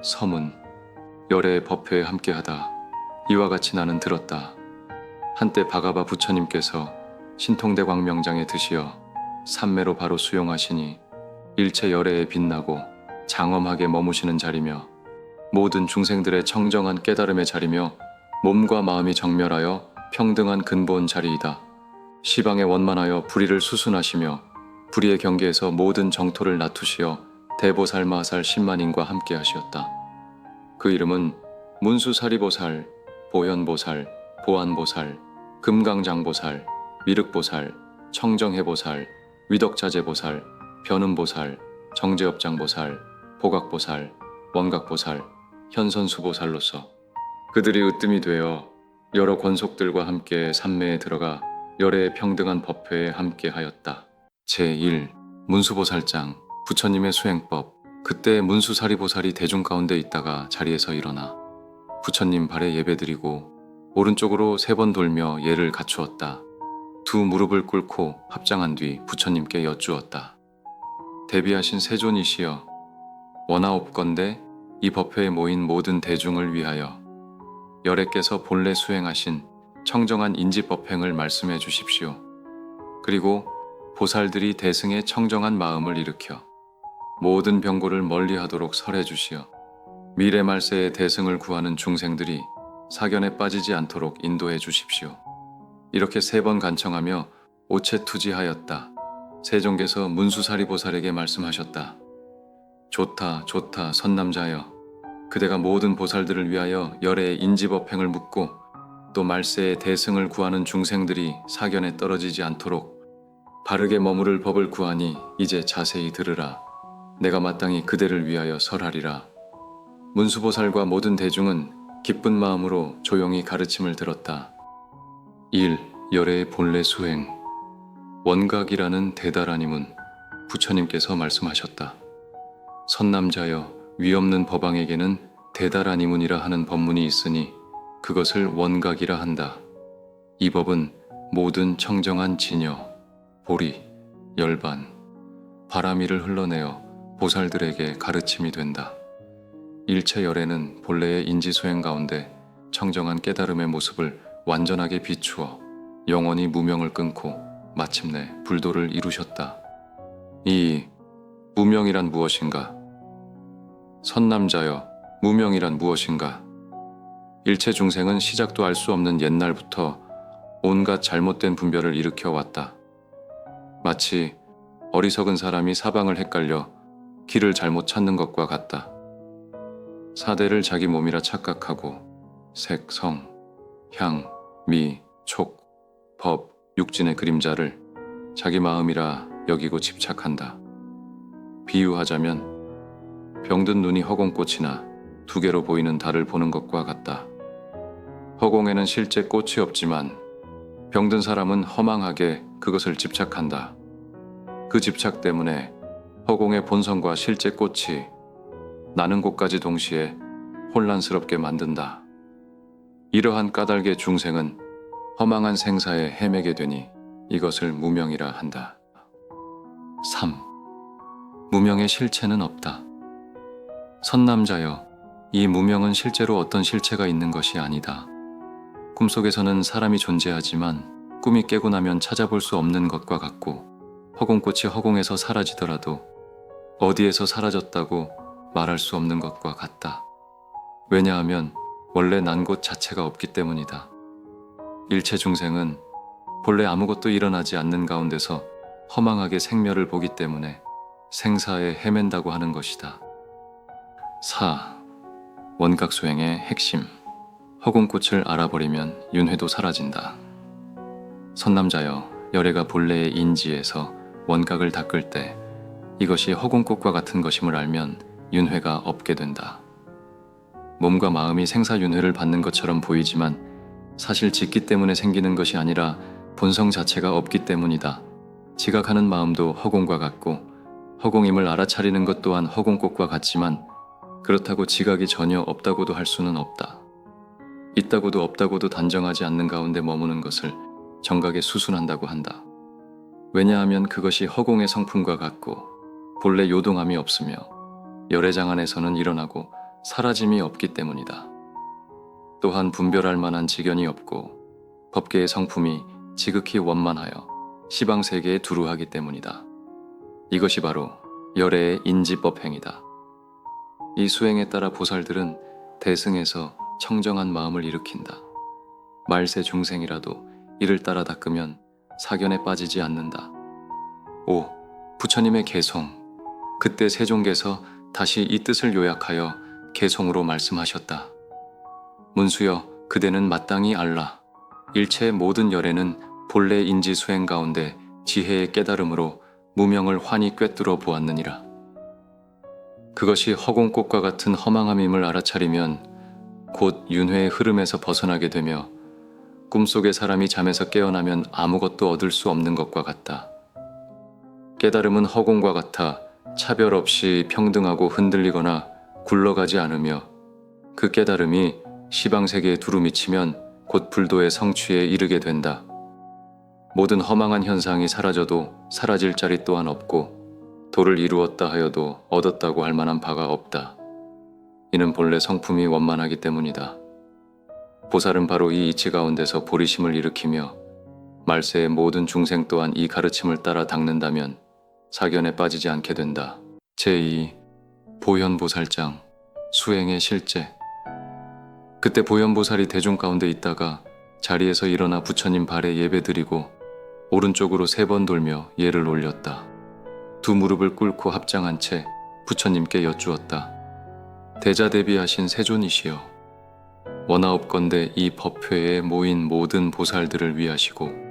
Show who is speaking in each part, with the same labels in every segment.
Speaker 1: 서문 열애의 법회에 함께하다 이와 같이 나는 들었다. 한때 바가바 부처님께서 신통대 광명장에 드시어 삼매로 바로 수용하시니 일체 열애에 빛나고 장엄하게 머무시는 자리며 모든 중생들의 청정한 깨달음의 자리며 몸과 마음이 정멸하여 평등한 근본 자리이다. 시방에 원만하여 불의를 수순하시며 불의의 경계에서 모든 정토를 낮추시어 대보살 마하살 신만인과 함께 하시었다. 그 이름은 문수사리보살, 보현보살, 보안보살, 금강장보살, 미륵보살, 청정해보살, 위덕자재보살, 변음보살, 정제업장보살, 보각보살, 원각보살, 현선수보살로서 그들이 으뜸이 되어 여러 권속들과 함께 삼매에 들어가 열애의 평등한 법회에 함께하였다. 제1 문수보살장 부처님의 수행법. 그때 문수사리보살이 대중 가운데 있다가 자리에서 일어나 부처님 발에 예배드리고 오른쪽으로 3번 돌며 예를 갖추었다. 두 무릎을 꿇고 합장한 뒤 부처님께 여쭈었다. 대비하신 세존이시여, 원하옵건대 이 법회에 모인 모든 대중을 위하여 열애께서 본래 수행하신 청정한 인지법행을 말씀해 주십시오. 그리고 보살들이 대승의 청정한 마음을 일으켜 모든 병고를 멀리하도록 설해 주시어 미래 말세의 대승을 구하는 중생들이 사견에 빠지지 않도록 인도해 주십시오. 이렇게 3번 간청하며 오체투지하였다. 세종께서 문수사리보살에게 말씀하셨다. 좋다 좋다 선남자여, 그대가 모든 보살들을 위하여 열애의 인지법행을 묻고 또 말세의 대승을 구하는 중생들이 사견에 떨어지지 않도록 바르게 머무를 법을 구하니 이제 자세히 들으라. 내가 마땅히 그대를 위하여 설하리라. 문수보살과 모든 대중은 기쁜 마음으로 조용히 가르침을 들었다. 1. 열애의 본래 수행. 원각이라는 대단한 힘은 부처님께서 말씀하셨다. 선남자여, 위없는 법왕에게는 대단한 이문이라 하는 법문이 있으니 그것을 원각이라 한다. 이 법은 모든 청정한 진여, 보리, 열반, 바람이를 흘러내어 보살들에게 가르침이 된다. 일체 열애는 본래의 인지수행 가운데 청정한 깨달음의 모습을 완전하게 비추어 영원히 무명을 끊고 마침내 불도를 이루셨다. 이 무명이란 무엇인가? 선남자여, 무명이란 무엇인가? 일체 중생은 시작도 알 수 없는 옛날부터 온갖 잘못된 분별을 일으켜 왔다. 마치 어리석은 사람이 사방을 헷갈려 길을 잘못 찾는 것과 같다. 사대를 자기 몸이라 착각하고 색, 성, 향, 미, 촉, 법, 육진의 그림자를 자기 마음이라 여기고 집착한다. 비유하자면 병든 눈이 허공꽃이나 2개로 보이는 달을 보는 것과 같다. 허공에는 실제 꽃이 없지만 병든 사람은 허망하게 그것을 집착한다. 그 집착 때문에 허공의 본성과 실제 꽃이 나는 곳까지 동시에 혼란스럽게 만든다. 이러한 까닭의 중생은 허망한 생사에 헤매게 되니 이것을 무명이라 한다. 3. 무명의 실체는 없다. 선남자여, 이 무명은 실제로 어떤 실체가 있는 것이 아니다. 꿈속에서는 사람이 존재하지만 꿈이 깨고 나면 찾아볼 수 없는 것과 같고 허공꽃이 허공에서 사라지더라도 어디에서 사라졌다고 말할 수 없는 것과 같다. 왜냐하면 원래 난 곳 자체가 없기 때문이다. 일체 중생은 본래 아무것도 일어나지 않는 가운데서 허망하게 생멸을 보기 때문에 생사에 헤맨다고 하는 것이다. 4. 원각수행의 핵심. 허공꽃을 알아버리면 윤회도 사라진다. 선남자여, 열애가 본래의 인지에서 원각을 닦을 때 이것이 허공꽃과 같은 것임을 알면 윤회가 없게 된다. 몸과 마음이 생사윤회를 받는 것처럼 보이지만 사실 짓기 때문에 생기는 것이 아니라 본성 자체가 없기 때문이다. 지각하는 마음도 허공과 같고 허공임을 알아차리는 것 또한 허공꽃과 같지만 그렇다고 지각이 전혀 없다고도 할 수는 없다. 있다고도 없다고도 단정하지 않는 가운데 머무는 것을 정각에 수순한다고 한다. 왜냐하면 그것이 허공의 성품과 같고 본래 요동함이 없으며 열애장 안에서는 일어나고 사라짐이 없기 때문이다. 또한 분별할 만한 지견이 없고 법계의 성품이 지극히 원만하여 시방세계에 두루하기 때문이다. 이것이 바로 열애의 인지법 행이다. 이 수행에 따라 보살들은 대승에서 청정한 마음을 일으킨다. 말세 중생이라도 이를 따라 닦으면 사견에 빠지지 않는다. 5. 부처님의 개송. 그때 세종께서 다시 이 뜻을 요약하여 개송으로 말씀하셨다. 문수여, 그대는 마땅히 알라. 일체의 모든 열애는 본래 인지 수행 가운데 지혜의 깨달음으로 무명을 환히 꿰뚫어 보았느니라. 그것이 허공꽃과 같은 허망함임을 알아차리면 곧 윤회의 흐름에서 벗어나게 되며 꿈속의 사람이 잠에서 깨어나면 아무것도 얻을 수 없는 것과 같다. 깨달음은 허공과 같아 차별 없이 평등하고 흔들리거나 굴러가지 않으며 그 깨달음이 시방세계에 두루 미치면 곧 불도의 성취에 이르게 된다. 모든 허망한 현상이 사라져도 사라질 자리 또한 없고 도를 이루었다 하여도 얻었다고 할 만한 바가 없다. 이는 본래 성품이 원만하기 때문이다. 보살은 바로 이 이치 가운데서 보리심을 일으키며 말세의 모든 중생 또한 이 가르침을 따라 닦는다면 사견에 빠지지 않게 된다. 제2. 보현보살장 수행의 실제. 그때 보현보살이 대중 가운데 있다가 자리에서 일어나 부처님 발에 예배드리고 오른쪽으로 3번 돌며 예를 올렸다. 두 무릎을 꿇고 합장한 채 부처님께 여쭈었다. 대자대비하신 세존이시여, 원하옵건대 이 법회에 모인 모든 보살들을 위하시고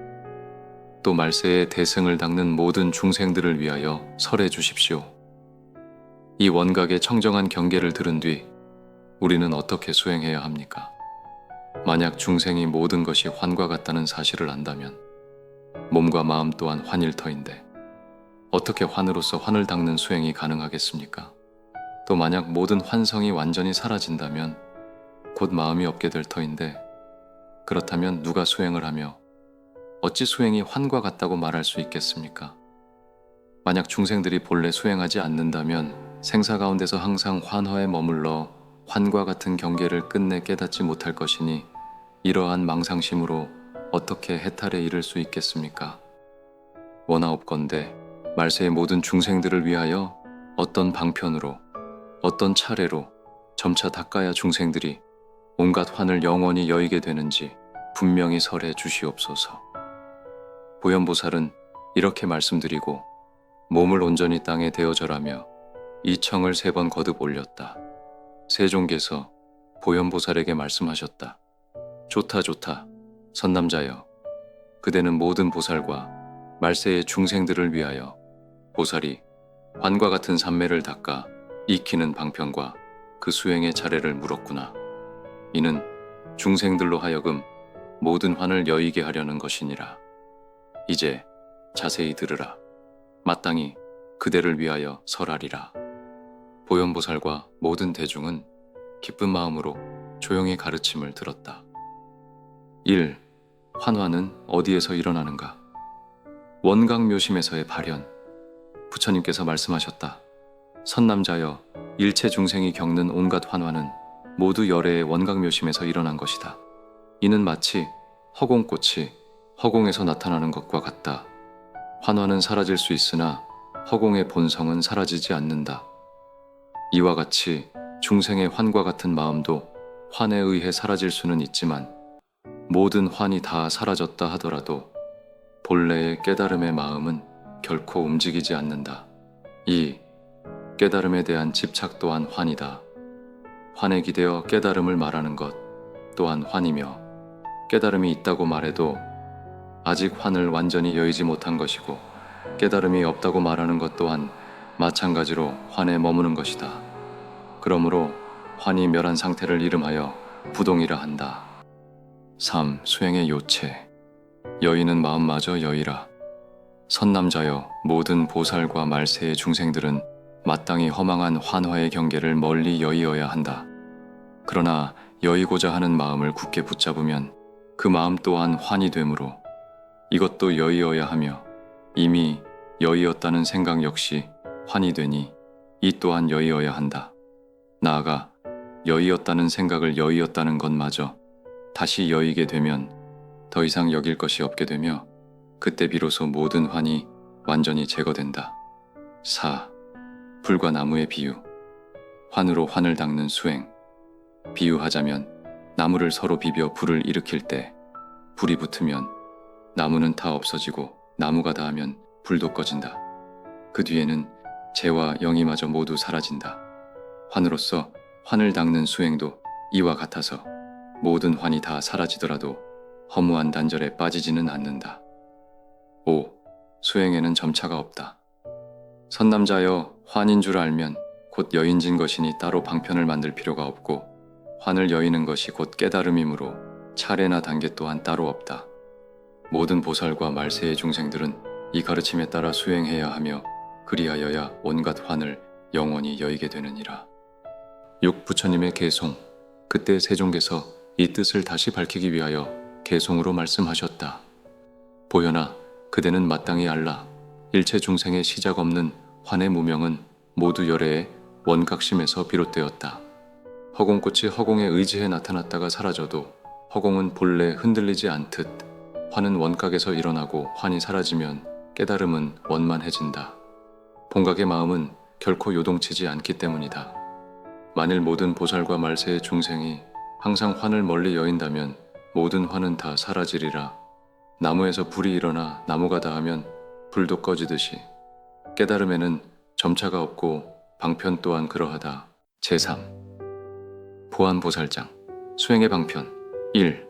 Speaker 1: 또 말세의 대승을 닦는 모든 중생들을 위하여 설해 주십시오. 이 원각의 청정한 경계를 들은 뒤 우리는 어떻게 수행해야 합니까? 만약 중생이 모든 것이 환과 같다는 사실을 안다면 몸과 마음 또한 환일 터인데 어떻게 환으로서 환을 닦는 수행이 가능하겠습니까? 또 만약 모든 환성이 완전히 사라진다면 곧 마음이 없게 될 터인데 그렇다면 누가 수행을 하며 어찌 수행이 환과 같다고 말할 수 있겠습니까? 만약 중생들이 본래 수행하지 않는다면 생사 가운데서 항상 환허에 머물러 환과 같은 경계를 끝내 깨닫지 못할 것이니 이러한 망상심으로 어떻게 해탈에 이를 수 있겠습니까? 원하옵건대 말세의 모든 중생들을 위하여 어떤 방편으로 어떤 차례로 점차 닦아야 중생들이 온갖 환을 영원히 여의게 되는지 분명히 설해 주시옵소서. 보현보살은 이렇게 말씀드리고 몸을 온전히 땅에 대어 절하며 이 청을 3번 거듭 올렸다. 세종께서 보현보살에게 말씀하셨다. 좋다 좋다. 선남자여, 그대는 모든 보살과 말세의 중생들을 위하여 보살이 환과 같은 삼매를 닦아 익히는 방편과 그 수행의 차례를 물었구나. 이는 중생들로 하여금 모든 환을 여의게 하려는 것이니라. 이제 자세히 들으라. 마땅히 그대를 위하여 설하리라. 보현보살과 모든 대중은 기쁜 마음으로 조용히 가르침을 들었다. 1. 환화는 어디에서 일어나는가? 원각묘심에서의 발현. 부처님께서 말씀하셨다. 선남자여, 일체 중생이 겪는 온갖 환화는 모두 열애의 원각묘심에서 일어난 것이다. 이는 마치 허공꽃이 허공에서 나타나는 것과 같다. 환화는 사라질 수 있으나 허공의 본성은 사라지지 않는다. 이와 같이 중생의 환과 같은 마음도 환에 의해 사라질 수는 있지만 모든 환이 다 사라졌다 하더라도 본래의 깨달음의 마음은 결코 움직이지 않는다. 2. 깨달음에 대한 집착 또한 환이다. 환에 기대어 깨달음을 말하는 것 또한 환이며 깨달음이 있다고 말해도 아직 환을 완전히 여의지 못한 것이고 깨달음이 없다고 말하는 것 또한 마찬가지로 환에 머무는 것이다. 그러므로 환이 멸한 상태를 이름하여 부동이라 한다. 3. 수행의 요체. 여의는 마음마저 여의라. 선남자여, 모든 보살과 말세의 중생들은 마땅히 허망한 환화의 경계를 멀리 여의어야 한다. 그러나 여의고자 하는 마음을 굳게 붙잡으면 그 마음 또한 환이 되므로 이것도 여의어야 하며 이미 여의었다는 생각 역시 환이 되니 이 또한 여의어야 한다. 나아가 여의었다는 생각을 여의었다는 것마저 다시 여의게 되면 더 이상 여길 것이 없게 되며 그때 비로소 모든 환이 완전히 제거된다. 4. 불과 나무의 비유. 환으로 환을 닦는 수행. 비유하자면 나무를 서로 비벼 불을 일으킬 때 불이 붙으면 나무는 다 없어지고 나무가 닿으면 불도 꺼진다. 그 뒤에는 재와 영이마저 모두 사라진다. 환으로서 환을 닦는 수행도 이와 같아서 모든 환이 다 사라지더라도 허무한 단절에 빠지지는 않는다. 5. 수행에는 점차가 없다. 선남자여 환인 줄 알면 곧 여인진 것이니 따로 방편을 만들 필요가 없고 환을 여이는 것이 곧 깨달음이므로 차례나 단계 또한 따로 없다. 모든 보살과 말세의 중생들은 이 가르침에 따라 수행해야 하며 그리하여야 온갖 환을 영원히 여이게 되느니라. 6. 부처님의 개송. 그때 세종께서 이 뜻을 다시 밝히기 위하여 개송으로 말씀하셨다. 보현아, 그대는 마땅히 알라. 일체 중생의 시작 없는 환의 무명은 모두 열애의 원각심에서 비롯되었다. 허공꽃이 허공에 의지해 나타났다가 사라져도 허공은 본래 흔들리지 않듯 환은 원각에서 일어나고 환이 사라지면 깨달음은 원만해진다. 본각의 마음은 결코 요동치지 않기 때문이다. 만일 모든 보살과 말세의 중생이 항상 환을 멀리 여인다면 모든 환은 다 사라지리라. 나무에서 불이 일어나 나무가 닿으면 불도 꺼지듯이 깨달음에는 점차가 없고 방편 또한 그러하다. 제3. 보안보살장. 수행의 방편. 1.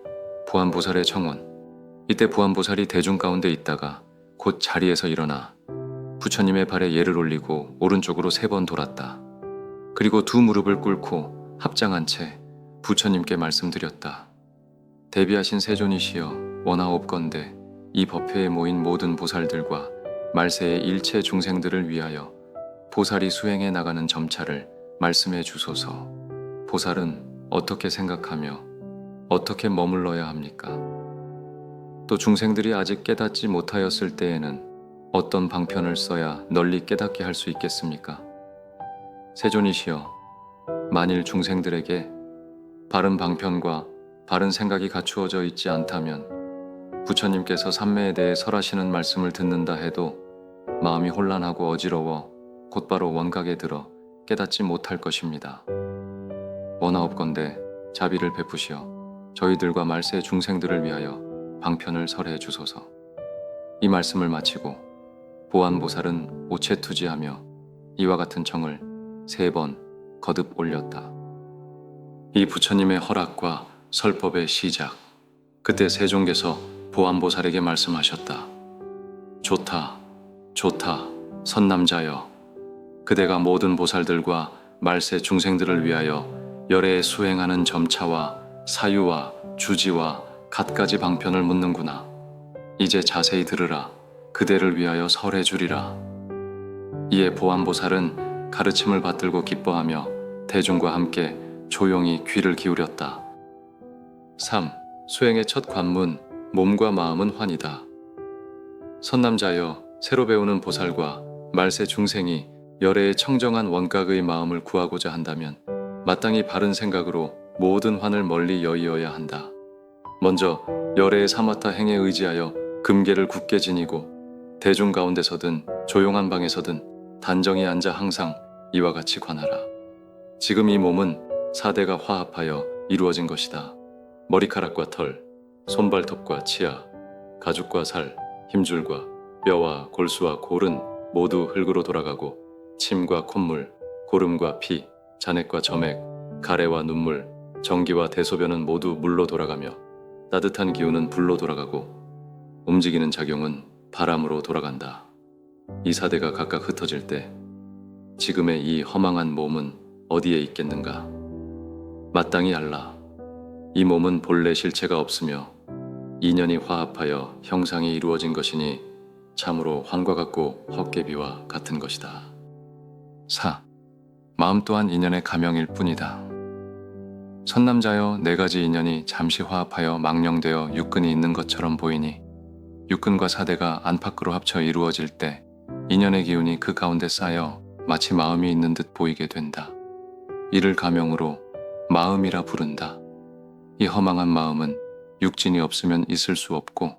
Speaker 1: 보안보살의 청원. 이때 보안보살이 대중 가운데 있다가 곧 자리에서 일어나 부처님의 발에 예를 올리고 오른쪽으로 3번 돌았다. 그리고 두 무릎을 꿇고 합장한 채 부처님께 말씀드렸다. 대비하신 세존이시여, 원하옵건대 이 법회에 모인 모든 보살들과 말세의 일체 중생들을 위하여 보살이 수행해 나가는 점차를 말씀해 주소서. 보살은 어떻게 생각하며 어떻게 머물러야 합니까? 또 중생들이 아직 깨닫지 못하였을 때에는 어떤 방편을 써야 널리 깨닫게 할 수 있겠습니까? 세존이시여, 만일 중생들에게 바른 방편과 바른 생각이 갖추어져 있지 않다면 부처님께서 삼매에 대해 설하시는 말씀을 듣는다 해도 마음이 혼란하고 어지러워 곧바로 원각에 들어 깨닫지 못할 것입니다. 원하옵건대 자비를 베푸시어 저희들과 말세 중생들을 위하여 방편을 설해 주소서. 이 말씀을 마치고 보안보살은 오체투지하며 이와 같은 청을 3번 거듭 올렸다. 이 부처님의 허락과 설법의 시작. 그때 세종께서 보안보살에게 말씀하셨다. 좋다, 좋다, 선남자여. 그대가 모든 보살들과 말세 중생들을 위하여 열애에 수행하는 점차와 사유와 주지와 갖가지 방편을 묻는구나. 이제 자세히 들으라. 그대를 위하여 설해 주리라. 이에 보안보살은 가르침을 받들고 기뻐하며 대중과 함께 조용히 귀를 기울였다. 3. 수행의 첫 관문, 몸과 마음은 환이다. 선남자여, 새로 배우는 보살과 말세 중생이 열애의 청정한 원각의 마음을 구하고자 한다면 마땅히 바른 생각으로 모든 환을 멀리 여의어야 한다. 먼저 열애의 사마타 행에 의지하여 금계를 굳게 지니고 대중 가운데서든 조용한 방에서든 단정히 앉아 항상 이와 같이 관하라. 지금 이 몸은 4대가 화합하여 이루어진 것이다. 머리카락과 털, 손발톱과 치아, 가죽과 살, 힘줄과 뼈와 골수와 골은 모두 흙으로 돌아가고 침과 콧물, 고름과 피, 잔액과 점액, 가래와 눈물, 전기와 대소변은 모두 물로 돌아가며 따뜻한 기운은 불로 돌아가고 움직이는 작용은 바람으로 돌아간다. 이 4대가 각각 흩어질 때 지금의 이 허망한 몸은 어디에 있겠는가? 마땅히 알라. 이 몸은 본래 실체가 없으며 인연이 화합하여 형상이 이루어진 것이니 참으로 환과 같고 헛개비와 같은 것이다. 4. 마음 또한 인연의 가명일 뿐이다. 선남자여, 4가지 인연이 잠시 화합하여 망령되어 육근이 있는 것처럼 보이니 육근과 4대가 안팎으로 합쳐 이루어질 때 인연의 기운이 그 가운데 쌓여 마치 마음이 있는 듯 보이게 된다. 이를 가명으로 마음이라 부른다. 이 허망한 마음은 육진이 없으면 있을 수 없고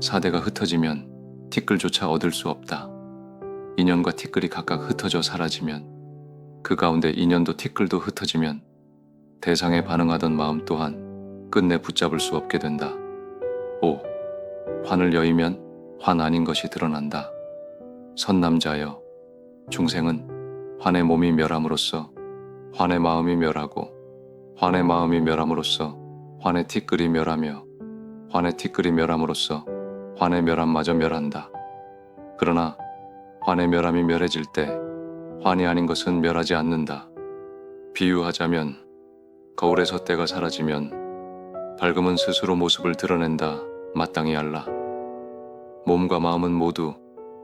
Speaker 1: 사대가 흩어지면 티끌조차 얻을 수 없다. 인연과 티끌이 각각 흩어져 사라지면 그 가운데 인연도 티끌도 흩어지면 대상에 반응하던 마음 또한 끝내 붙잡을 수 없게 된다. 5. 환을 여이면 환 아닌 것이 드러난다. 선남자여, 중생은 환의 몸이 멸함으로써 환의 마음이 멸하고 환의 마음이 멸함으로써 환의 티끌이 멸하며 환의 티끌이 멸함으로써 환의 멸함마저 멸한다. 그러나 환의 멸함이 멸해질 때 환이 아닌 것은 멸하지 않는다. 비유하자면 거울에서 때가 사라지면 밝음은 스스로 모습을 드러낸다. 마땅히 알라. 몸과 마음은 모두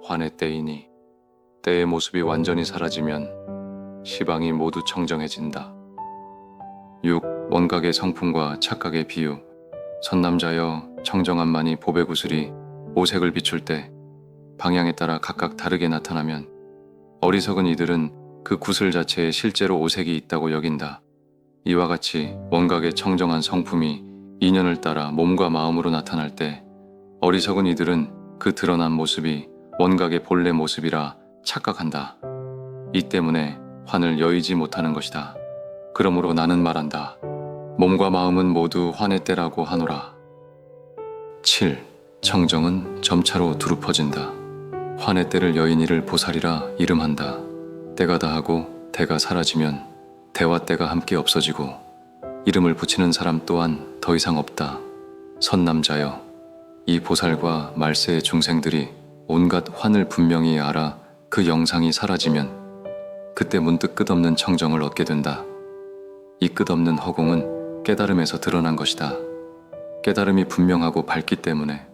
Speaker 1: 환의 때이니 때의 모습이 완전히 사라지면 시방이 모두 청정해진다. 6. 원각의 성품과 착각의 비유. 선남자여, 청정함만이 보배 구슬이 오색을 비출 때 방향에 따라 각각 다르게 나타나면 어리석은 이들은 그 구슬 자체에 실제로 오색이 있다고 여긴다. 이와 같이 원각의 청정한 성품이 인연을 따라 몸과 마음으로 나타날 때 어리석은 이들은 그 드러난 모습이 원각의 본래 모습이라 착각한다. 이 때문에 환을 여의지 못하는 것이다. 그러므로 나는 말한다. 몸과 마음은 모두 환의 때라고 하노라. 7. 청정은 점차로 두루 퍼진다. 환의 때를 여인 이를 보살이라 이름한다. 때가 다하고 때가 사라지면 때와 때가 함께 없어지고 이름을 붙이는 사람 또한 더 이상 없다. 선남자여, 이 보살과 말세의 중생들이 온갖 환을 분명히 알아 그 영상이 사라지면 그때 문득 끝없는 청정을 얻게 된다. 이 끝없는 허공은 깨달음에서 드러난 것이다. 깨달음이 분명하고 밝기 때문에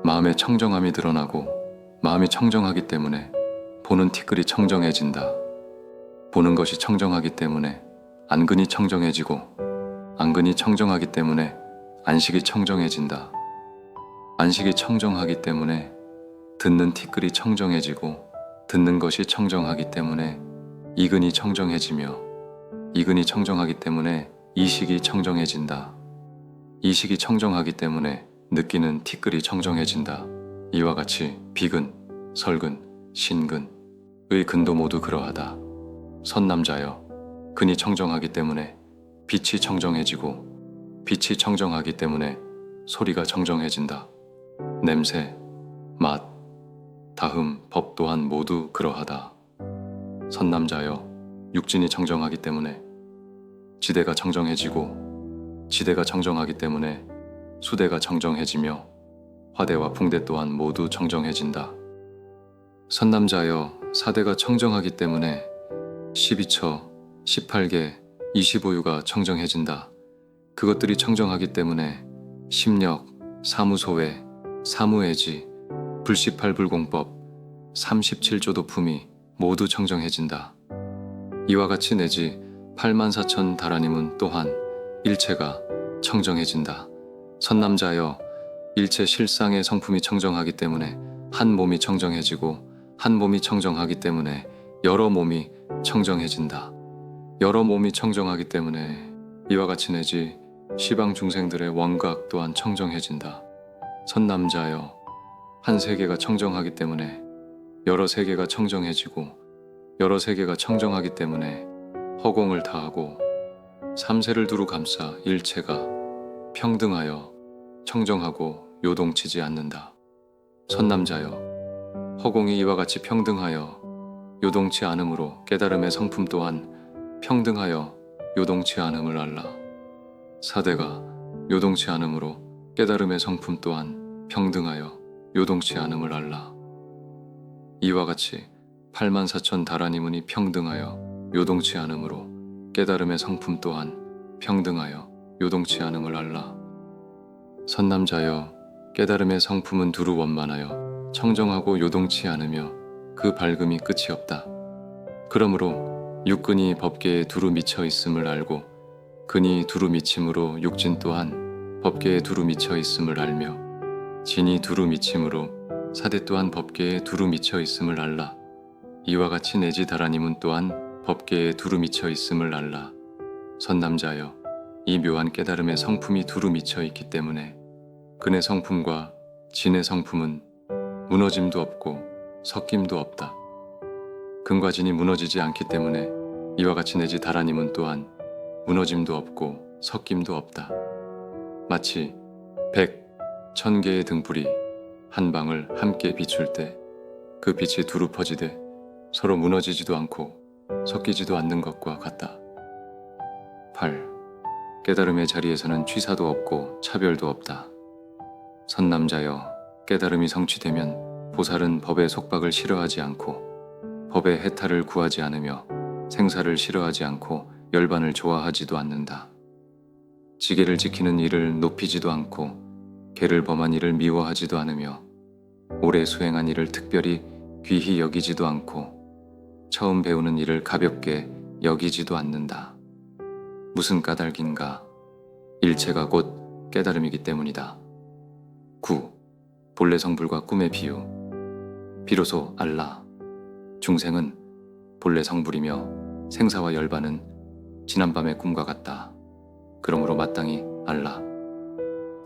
Speaker 1: 마음의 청정함이 드러나고 마음이 청정하기 때문에 보는 티끌이 청정해진다. 보는 것이 청정하기 때문에 안근이 청정해지고 안근이 청정하기 때문에 안식이 청정해진다. 안식이 청정하기 때문에 듣는 티끌이 청정해지고 듣는 것이 청정하기 때문에 이근이 청정해지며 이근이 청정하기 때문에 이식이 청정해진다. 이식이 청정하기 때문에 느끼는 티끌이 청정해진다. 이와 같이 비근, 설근, 신근의 근도 모두 그러하다. 선남자여, 근이 청정하기 때문에 빛이 청정해지고 빛이 청정하기 때문에 소리가 청정해진다. 냄새, 맛, 다흠, 법 또한 모두 그러하다. 선남자여, 육진이 청정하기 때문에 지대가 청정해지고 지대가 청정하기 때문에 수대가 청정해지며 화대와 풍대 또한 모두 청정해진다. 선남자여, 사대가 청정하기 때문에 12처, 18개, 25유가 청정해진다. 그것들이 청정하기 때문에 심력, 사무소외, 사무애지, 불시팔불공법, 37조 도품이 모두 청정해진다. 이와 같이 내지 84,000 다라님은 또한 일체가 청정해진다. 선남자여, 일체 실상의 성품이 청정하기 때문에 한 몸이 청정해지고 한 몸이 청정하기 때문에 여러 몸이 청정해진다. 여러 몸이 청정하기 때문에 이와 같이 내지 시방 중생들의 원각 또한 청정해진다. 선남자여, 한 세계가 청정하기 때문에 여러 세계가 청정해지고 여러 세계가 청정하기 때문에 허공을 다하고 삼세를 두루 감싸 일체가 평등하여 청정하고 요동치지 않는다. 선남자여, 허공이 이와 같이 평등하여 요동치 않으므로 깨달음의 성품 또한 평등하여 요동치 않음을 알라. 사대가 요동치 않으므로 깨달음의 성품 또한 평등하여 요동치 않음을 알라. 이와 같이 84,000 다라니문이 평등하여 요동치 않으므로 깨달음의 성품 또한 평등하여 요동치 않음을 알라. 선남자여, 깨달음의 성품은 두루 원만하여 청정하고 요동치 않으며 그 밝음이 끝이 없다. 그러므로 육근이 법계에 두루 미쳐 있음을 알고 근이 두루 미침으로 육진 또한 법계에 두루 미쳐 있음을 알며 진이 두루 미침으로 사대 또한 법계에 두루 미쳐 있음을 알라. 이와 같이 내지 다라님은 또한 법계에 두루 미쳐 있음을 알라. 선남자여, 이 묘한 깨달음의 성품이 두루 미쳐 있기 때문에 근의 성품과 진의 성품은 무너짐도 없고 섞임도 없다. 근과 진이 무너지지 않기 때문에 이와 같이 내지 다라님은 또한 무너짐도 없고 섞임도 없다. 마치 100, 1000개의 등불이 한 방을 함께 비출 때 그 빛이 두루 퍼지되 서로 무너지지도 않고 섞이지도 않는 것과 같다. 8. 깨달음의 자리에서는 취사도 없고 차별도 없다. 선남자여, 깨달음이 성취되면 보살은 법의 속박을 싫어하지 않고 법의 해탈을 구하지 않으며 생사를 싫어하지 않고 열반을 좋아하지도 않는다. 지계를 지키는 일을 높이지도 않고 계를 범한 일을 미워하지도 않으며 오래 수행한 일을 특별히 귀히 여기지도 않고 처음 배우는 일을 가볍게 여기지도 않는다. 무슨 까닭인가? 일체가 곧 깨달음이기 때문이다. 9. 본래 성불과 꿈의 비유. 비로소 알라. 중생은 본래 성불이며 생사와 열반은 지난밤의 꿈과 같다. 그러므로 마땅히 알라.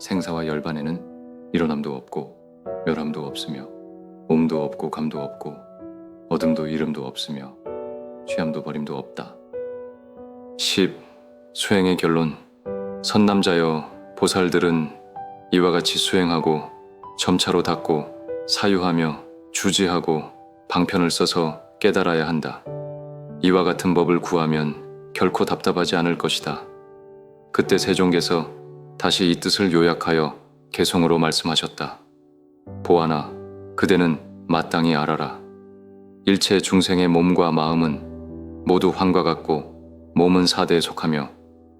Speaker 1: 생사와 열반에는 일어남도 없고 멸함도 없으며 몸도 없고 감도 없고 어둠도 이름도 없으며 취함도 버림도 없다. 10. 수행의 결론. 선남자여, 보살들은 이와 같이 수행하고 점차로 닦고 사유하며 주지하고 방편을 써서 깨달아야 한다. 이와 같은 법을 구하면 결코 답답하지 않을 것이다. 그때 세종께서 다시 이 뜻을 요약하여 개송으로 말씀하셨다. 보아나, 그대는 마땅히 알아라. 일체 중생의 몸과 마음은 모두 환과 같고 몸은 사대에 속하며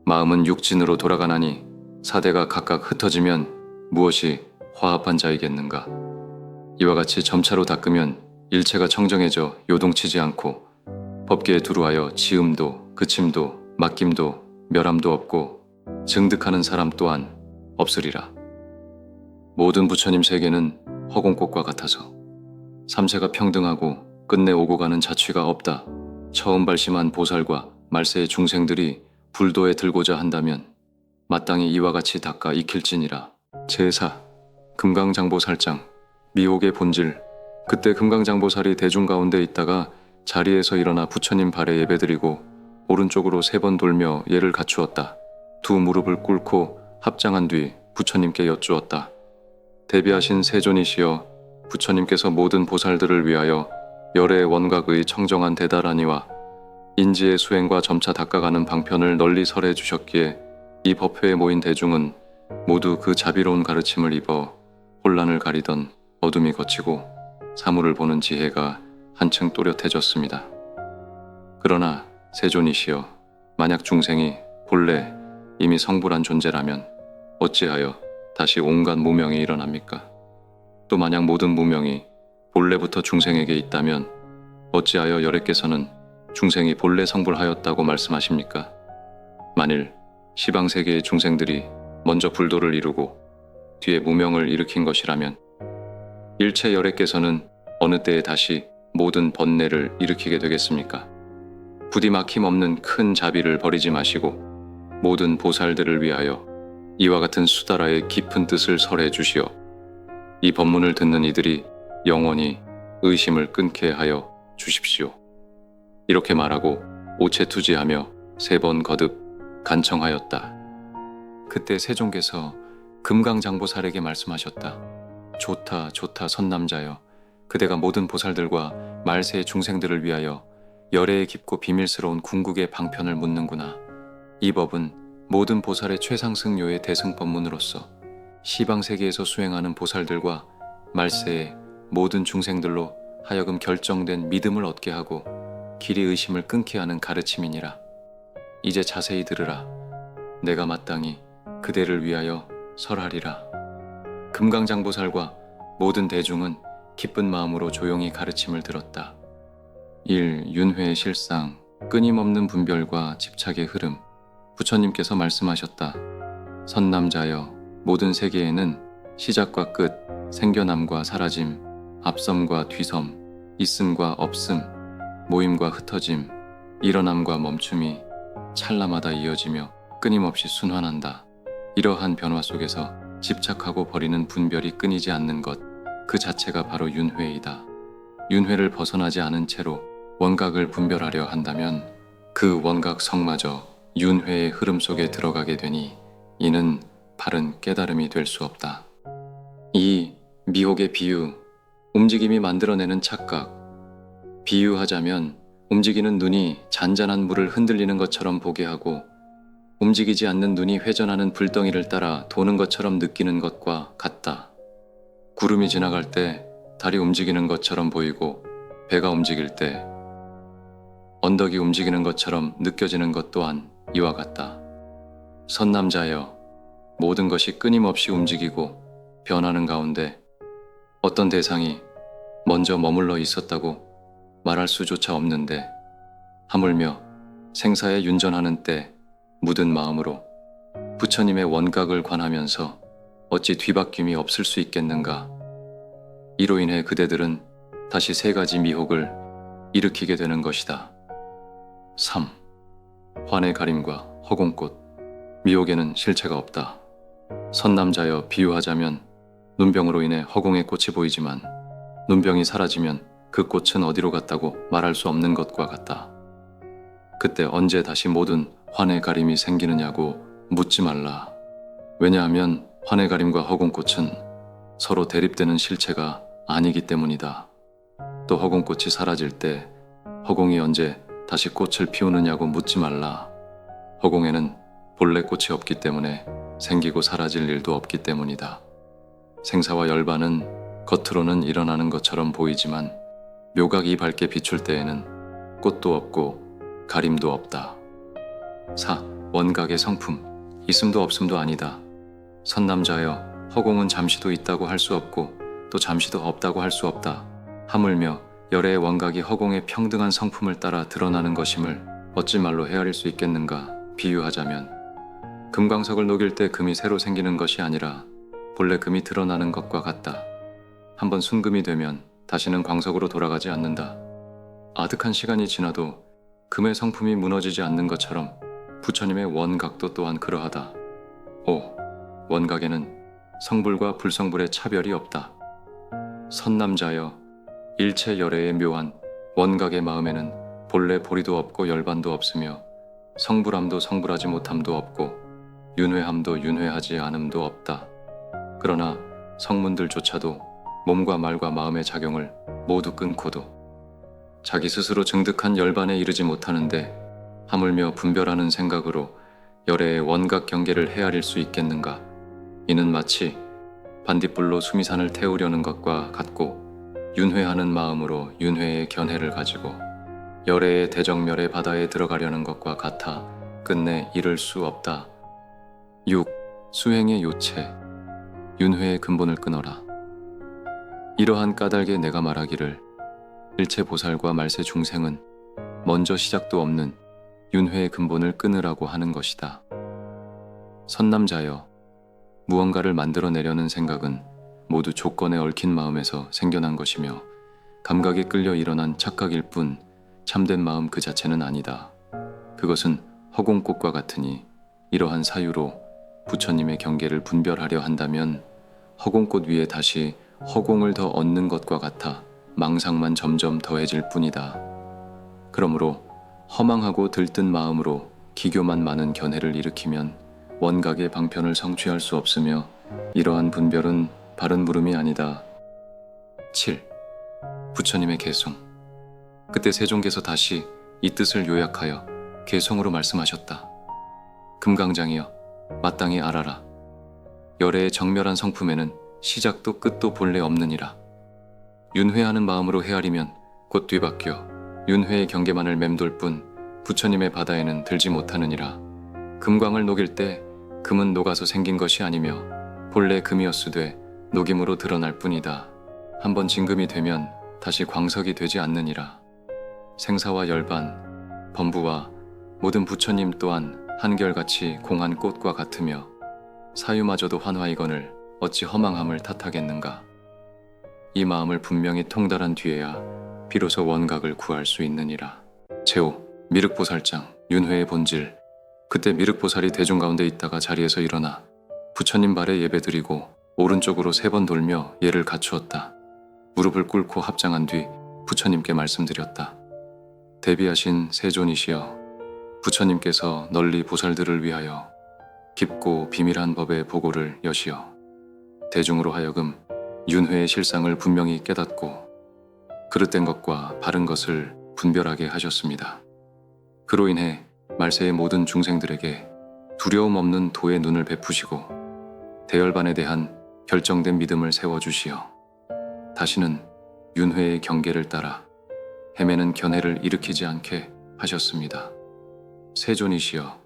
Speaker 1: 마음은 육진으로 돌아가나니 사대가 각각 흩어지면 무엇이 화합한 자이겠는가. 이와 같이 점차로 닦으면 일체가 청정해져 요동치지 않고 법계에 두루하여 지음도 그침도 맡김도 멸함도 없고 증득하는 사람 또한 없으리라. 모든 부처님 세계는 허공꽃과 같아서 삼세가 평등하고 끝내 오고 가는 자취가 없다. 처음 발심한 보살과 말세의 중생들이 불도에 들고자 한다면 마땅히 이와 같이 닦아 익힐지니라. 제4. 금강장보살장. 미혹의 본질. 그때 금강장보살이 대중 가운데 있다가 자리에서 일어나 부처님 발에 예배드리고 오른쪽으로 3번 돌며 예를 갖추었다. 두 무릎을 꿇고 합장한 뒤 부처님께 여쭈었다. 대비하신 세존이시여, 부처님께서 모든 보살들을 위하여 열의 원각의 청정한 대다라니와 인지의 수행과 점차 닦아가는 방편을 널리 설해 주셨기에 이 법회에 모인 대중은 모두 그 자비로운 가르침을 입어 혼란을 가리던 어둠이 걷히고 사물을 보는 지혜가 한층 또렷해졌습니다. 그러나 세존이시여, 만약 중생이 본래 이미 성불한 존재라면 어찌하여 다시 온갖 무명이 일어납니까? 또 만약 모든 무명이 본래부터 중생에게 있다면 어찌하여 열애께서는 중생이 본래 성불하였다고 말씀하십니까? 만일 시방세계의 중생들이 먼저 불도를 이루고 뒤에 무명을 일으킨 것이라면 일체 열애께서는 어느 때에 다시 모든 번뇌를 일으키게 되겠습니까? 부디 막힘없는 큰 자비를 버리지 마시고 모든 보살들을 위하여 이와 같은 수다라의 깊은 뜻을 설해 주시어 이 법문을 듣는 이들이 영원히 의심을 끊게 하여 주십시오. 이렇게 말하고 오체투지하며 3번 거듭 간청하였다. 그때 세종께서 금강장보살에게 말씀하셨다. 좋다 좋다 선남자여, 그대가 모든 보살들과 말세의 중생들을 위하여 열애의 깊고 비밀스러운 궁극의 방편을 묻는구나. 이 법은 모든 보살의 최상승료의 대승법문으로서 시방세계에서 수행하는 보살들과 말세의 모든 중생들로 하여금 결정된 믿음을 얻게 하고 길이 의심을 끊게 하는 가르침이니라. 이제 자세히 들으라. 내가 마땅히 그대를 위하여 설하리라. 금강장보살과 모든 대중은 기쁜 마음으로 조용히 가르침을 들었다. 1. 윤회의 실상, 끊임없는 분별과 집착의 흐름. 부처님께서 말씀하셨다. 선남자여, 모든 세계에는 시작과 끝, 생겨남과 사라짐, 앞섬과 뒤섬, 있음과 없음, 모임과 흩어짐, 일어남과 멈춤이 찰나마다 이어지며 끊임없이 순환한다. 이러한 변화 속에서 집착하고 버리는 분별이 끊이지 않는 것, 그 자체가 바로 윤회이다. 윤회를 벗어나지 않은 채로 원각을 분별하려 한다면 그 원각 성마저 윤회의 흐름 속에 들어가게 되니 이는 바른 깨달음이 될 수 없다. 이 미혹의 비유, 움직임이 만들어내는 착각. 비유하자면 움직이는 눈이 잔잔한 물을 흔들리는 것처럼 보게 하고 움직이지 않는 눈이 회전하는 불덩이를 따라 도는 것처럼 느끼는 것과 같다. 구름이 지나갈 때 달이 움직이는 것처럼 보이고 배가 움직일 때 언덕이 움직이는 것처럼 느껴지는 것 또한 이와 같다. 선남자여, 모든 것이 끊임없이 움직이고 변하는 가운데 어떤 대상이 먼저 머물러 있었다고 말할 수조차 없는데 하물며 생사에 윤전하는 때 묻은 마음으로 부처님의 원각을 관하면서 어찌 뒤바뀜이 없을 수 있겠는가. 이로 인해 그대들은 다시 세 가지 미혹을 일으키게 되는 것이다. 3. 환의 가림과 허공꽃. 미혹에는 실체가 없다. 선남자여, 비유하자면 눈병으로 인해 허공의 꽃이 보이지만 눈병이 사라지면 그 꽃은 어디로 갔다고 말할 수 없는 것과 같다. 그때 언제 다시 모든 환의 가림이 생기느냐고 묻지 말라. 왜냐하면 환의 가림과 허공꽃은 서로 대립되는 실체가 아니기 때문이다. 또 허공꽃이 사라질 때 허공이 언제 다시 꽃을 피우느냐고 묻지 말라. 허공에는 본래 꽃이 없기 때문에 생기고 사라질 일도 없기 때문이다. 생사와 열반은 겉으로는 일어나는 것처럼 보이지만 묘각이 밝게 비출 때에는 꽃도 없고 가림도 없다. 4. 원각의 성품. 있음도 없음도 아니다. 선남자여, 허공은 잠시도 있다고 할 수 없고 또 잠시도 없다고 할 수 없다. 하물며 열애의 원각이 허공의 평등한 성품을 따라 드러나는 것임을 어찌 말로 헤아릴 수 있겠는가. 비유하자면 금광석을 녹일 때 금이 새로 생기는 것이 아니라 본래 금이 드러나는 것과 같다. 한번 순금이 되면 다시는 광석으로 돌아가지 않는다. 아득한 시간이 지나도 금의 성품이 무너지지 않는 것처럼 부처님의 원각도 또한 그러하다. 5. 원각에는 성불과 불성불의 차별이 없다. 선남자여, 일체 열애의 묘한 원각의 마음에는 본래 보리도 없고 열반도 없으며 성불함도 성불하지 못함도 없고 윤회함도 윤회하지 않음도 없다. 그러나 성문들조차도 몸과 말과 마음의 작용을 모두 끊고도 자기 스스로 증득한 열반에 이르지 못하는데 하물며 분별하는 생각으로 열애의 원각 경계를 헤아릴 수 있겠는가. 이는 마치 반딧불로 수미산을 태우려는 것과 같고 윤회하는 마음으로 윤회의 견해를 가지고 열애의 대정멸의 바다에 들어가려는 것과 같아 끝내 이를 수 없다. 6. 수행의 요체. 윤회의 근본을 끊어라. 이러한 까닭에 내가 말하기를 일체 보살과 말세 중생은 먼저 시작도 없는 윤회의 근본을 끊으라고 하는 것이다. 선남자여, 무언가를 만들어내려는 생각은 모두 조건에 얽힌 마음에서 생겨난 것이며 감각에 끌려 일어난 착각일 뿐 참된 마음 그 자체는 아니다. 그것은 허공꽃과 같으니 이러한 사유로 부처님의 경계를 분별하려 한다면 허공꽃 위에 다시 허공을 더 얻는 것과 같아 망상만 점점 더해질 뿐이다. 그러므로 허망하고 들뜬 마음으로 기교만 많은 견해를 일으키면 원각의 방편을 성취할 수 없으며 이러한 분별은 바른 물음이 아니다. 7. 부처님의 개송. 그때 세종께서 다시 이 뜻을 요약하여 개송으로 말씀하셨다. 금강장이여, 마땅히 알아라. 열애의 정멸한 성품에는 시작도 끝도 본래 없느니라. 윤회하는 마음으로 헤아리면 곧 뒤바뀌어 윤회의 경계만을 맴돌 뿐 부처님의 바다에는 들지 못하느니라. 금광을 녹일 때 금은 녹아서 생긴 것이 아니며 본래 금이었으되 녹임으로 드러날 뿐이다. 한번 진금이 되면 다시 광석이 되지 않느니라. 생사와 열반, 범부와 모든 부처님 또한 한결같이 공한 꽃과 같으며 사유마저도 환화이거늘 어찌 허망함을 탓하겠는가. 이 마음을 분명히 통달한 뒤에야 비로소 원각을 구할 수 있느니라. 제5. 미륵보살장, 윤회의 본질. 그때 미륵보살이 대중 가운데 있다가 자리에서 일어나 부처님 발에 예배드리고 오른쪽으로 3번 돌며 예를 갖추었다. 무릎을 꿇고 합장한 뒤 부처님께 말씀드렸다. 대비하신 세존이시여, 부처님께서 널리 보살들을 위하여 깊고 비밀한 법의 보고를 여시어 대중으로 하여금 윤회의 실상을 분명히 깨닫고 그릇된 것과 바른 것을 분별하게 하셨습니다. 그로 인해 말세의 모든 중생들에게 두려움 없는 도의 눈을 베푸시고 대열반에 대한 결정된 믿음을 세워주시어 다시는 윤회의 경계를 따라 헤매는 견해를 일으키지 않게 하셨습니다. 세존이시여,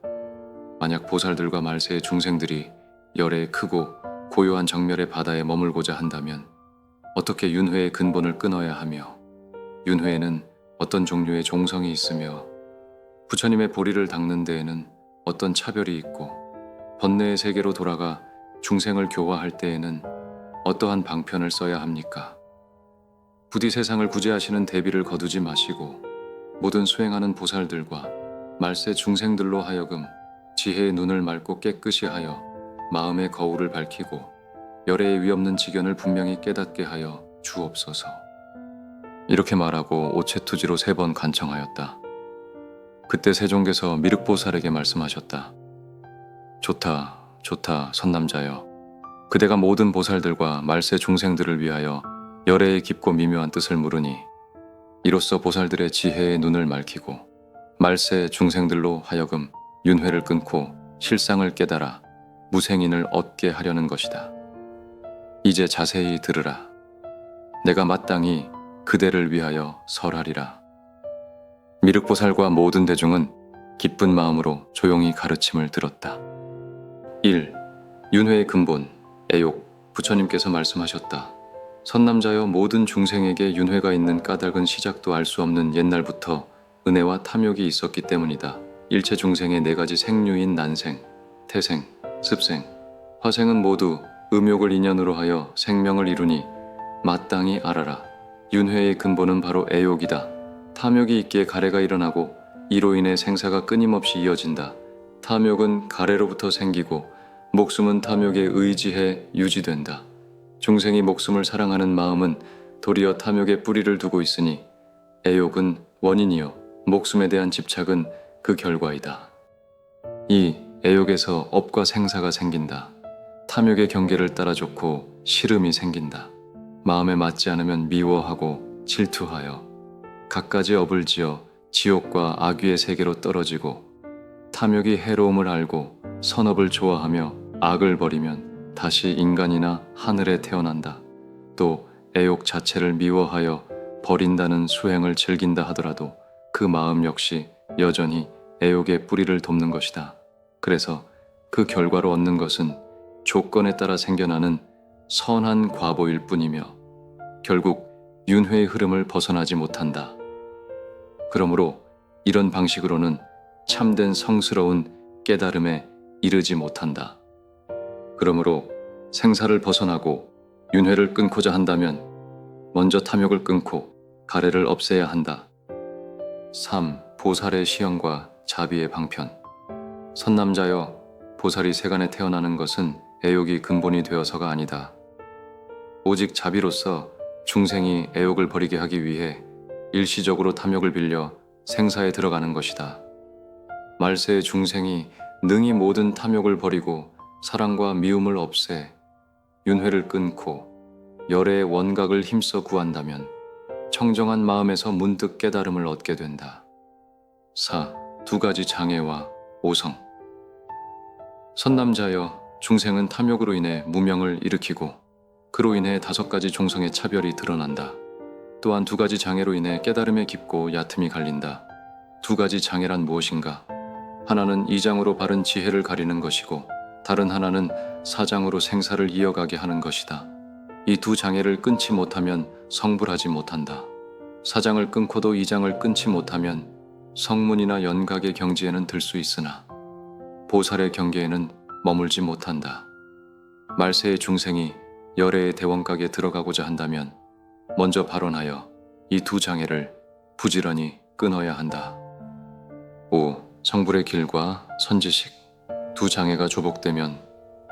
Speaker 1: 만약 보살들과 말세의 중생들이 열의 크고 고요한 정멸의 바다에 머물고자 한다면 어떻게 윤회의 근본을 끊어야 하며 윤회에는 어떤 종류의 종성이 있으며 부처님의 보리를 닦는 데에는 어떤 차별이 있고 번뇌의 세계로 돌아가 중생을 교화할 때에는 어떠한 방편을 써야 합니까? 부디 세상을 구제하시는 대비를 거두지 마시고 모든 수행하는 보살들과 말세 중생들로 하여금 지혜의 눈을 맑고 깨끗이 하여 마음의 거울을 밝히고 열애의 위없는 지견을 분명히 깨닫게 하여 주옵소서. 이렇게 말하고 오체투지로 3번 간청하였다. 그때 세종께서 미륵보살에게 말씀하셨다. 좋다, 좋다, 선남자여. 그대가 모든 보살들과 말세 중생들을 위하여 열애의 깊고 미묘한 뜻을 물으니 이로써 보살들의 지혜의 눈을 맑히고 말세 중생들로 하여금 윤회를 끊고 실상을 깨달아 무생인을 얻게 하려는 것이다. 이제 자세히 들으라. 내가 마땅히 그대를 위하여 설하리라. 미륵보살과 모든 대중은 기쁜 마음으로 조용히 가르침을 들었다. 1. 윤회의 근본, 애욕. 부처님께서 말씀하셨다. 선남자여, 모든 중생에게 윤회가 있는 까닭은 시작도 알 수 없는 옛날부터 은혜와 탐욕이 있었기 때문이다. 일체 중생의 4가지 생류인 난생, 태생, 습생, 화생은 모두 음욕을 인연으로 하여 생명을 이루니 마땅히 알아라. 윤회의 근본은 바로 애욕이다. 탐욕이 있기에 가래가 일어나고 이로 인해 생사가 끊임없이 이어진다. 탐욕은 가래로부터 생기고 목숨은 탐욕에 의지해 유지된다. 중생이 목숨을 사랑하는 마음은 도리어 탐욕에 뿌리를 두고 있으니 애욕은 원인이요 목숨에 대한 집착은 그 결과이다. 이 애욕에서 업과 생사가 생긴다. 탐욕의 경계를 따라 좋고 싫음이 생긴다. 마음에 맞지 않으면 미워하고 질투하여 갖가지 업을 지어 지옥과 악귀의 세계로 떨어지고 탐욕이 해로움을 알고 선업을 좋아하며 악을 버리면 다시 인간이나 하늘에 태어난다. 또 애욕 자체를 미워하여 버린다는 수행을 즐긴다 하더라도 그 마음 역시 여전히 애욕의 뿌리를 돕는 것이다. 그래서 그 결과로 얻는 것은 조건에 따라 생겨나는 선한 과보일 뿐이며 결국 윤회의 흐름을 벗어나지 못한다. 그러므로 이런 방식으로는 참된 성스러운 깨달음에 이르지 못한다. 그러므로 생사를 벗어나고 윤회를 끊고자 한다면 먼저 탐욕을 끊고 가래를 없애야 한다. 3. 보살의 시연과 자비의 방편. 선남자여, 보살이 세간에 태어나는 것은 애욕이 근본이 되어서가 아니다. 오직 자비로서 중생이 애욕을 버리게 하기 위해 일시적으로 탐욕을 빌려 생사에 들어가는 것이다. 말세의 중생이 능히 모든 탐욕을 버리고 사랑과 미움을 없애 윤회를 끊고 열애의 원각을 힘써 구한다면 청정한 마음에서 문득 깨달음을 얻게 된다. 4. 2가지 장애와 오성. 선남자여, 중생은 탐욕으로 인해 무명을 일으키고 그로 인해 5가지 종성의 차별이 드러난다. 또한 2가지 장애로 인해 깨달음에 깊고 얕음이 갈린다. 2가지 장애란 무엇인가? 하나는 이장으로 바른 지혜를 가리는 것이고 다른 하나는 사장으로 생사를 이어가게 하는 것이다. 이 2 장애를 끊지 못하면 성불하지 못한다. 사장을 끊고도 이장을 끊지 못하면 성문이나 연각의 경지에는 들 수 있으나 보살의 경계에는 머물지 못한다. 말세의 중생이 열애의 대원각에 들어가고자 한다면 먼저 발원하여 이 2 장애를 부지런히 끊어야 한다. 5. 성불의 길과 선지식, 두 장애가 조복되면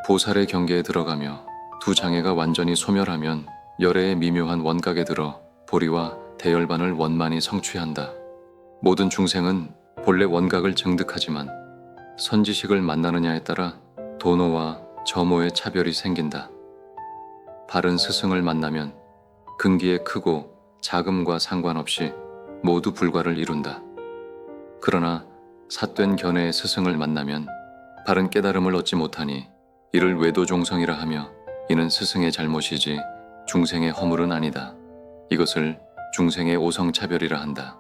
Speaker 1: 보살의 경계에 들어가며 두 장애가 완전히 소멸하면 열애의 미묘한 원각에 들어 보리와 대열반을 원만히 성취한다. 모든 중생은 본래 원각을 증득하지만 선지식을 만나느냐에 따라 도노와 저모의 차별이 생긴다. 바른 스승을 만나면 근기에 크고 작음과 상관없이 모두 불과를 이룬다. 그러나 삿된 견해의 스승을 만나면 바른 깨달음을 얻지 못하니 이를 외도종성이라 하며 이는 스승의 잘못이지 중생의 허물은 아니다. 이것을 중생의 오성차별이라 한다.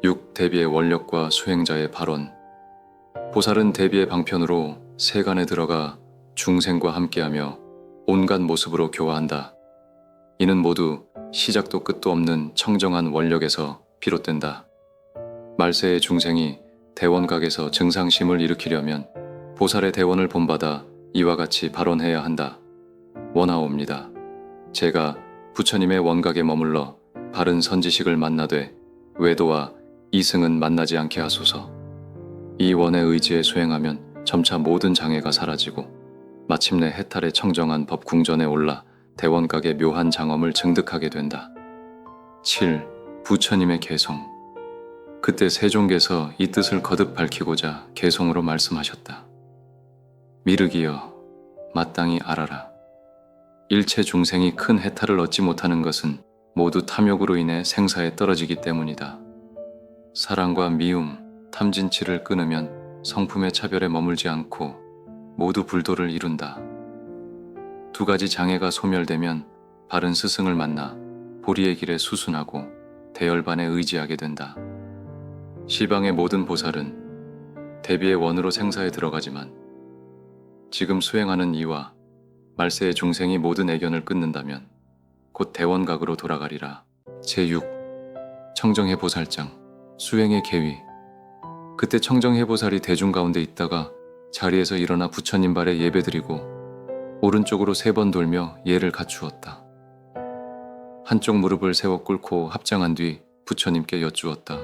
Speaker 1: 6. 대비의 원력과 수행자의 발원. 보살은 대비의 방편으로 세간에 들어가 중생과 함께하며 온갖 모습으로 교화한다. 이는 모두 시작도 끝도 없는 청정한 원력에서 비롯된다. 말세의 중생이 대원각에서 증상심을 일으키려면 보살의 대원을 본받아 이와 같이 발원해야 한다. 원하옵니다. 제가 부처님의 원각에 머물러 바른 선지식을 만나되 외도와 이승은 만나지 않게 하소서. 이 원의 의지에 수행하면 점차 모든 장애가 사라지고 마침내 해탈의 청정한 법궁전에 올라 대원각의 묘한 장엄을 증득하게 된다. 7. 부처님의 개송. 그때 세종께서 이 뜻을 거듭 밝히고자 개송으로 말씀하셨다. 미륵이여, 마땅히 알아라. 일체 중생이 큰 해탈을 얻지 못하는 것은 모두 탐욕으로 인해 생사에 떨어지기 때문이다. 사랑과 미움, 탐진치를 끊으면 성품의 차별에 머물지 않고 모두 불도를 이룬다. 두 가지 장애가 소멸되면 바른 스승을 만나 보리의 길에 수순하고 대열반에 의지하게 된다. 시방의 모든 보살은 대비의 원으로 생사에 들어가지만 지금 수행하는 이와 말세의 중생이 모든 애견을 끊는다면 곧 대원각으로 돌아가리라. 제6. 청정해 보살장, 수행의 계위. 그때 청정해 보살이 대중 가운데 있다가 자리에서 일어나 부처님 발에 예배드리고 오른쪽으로 3번 돌며 예를 갖추었다. 한쪽 무릎을 세워 꿇고 합장한 뒤 부처님께 여쭈었다.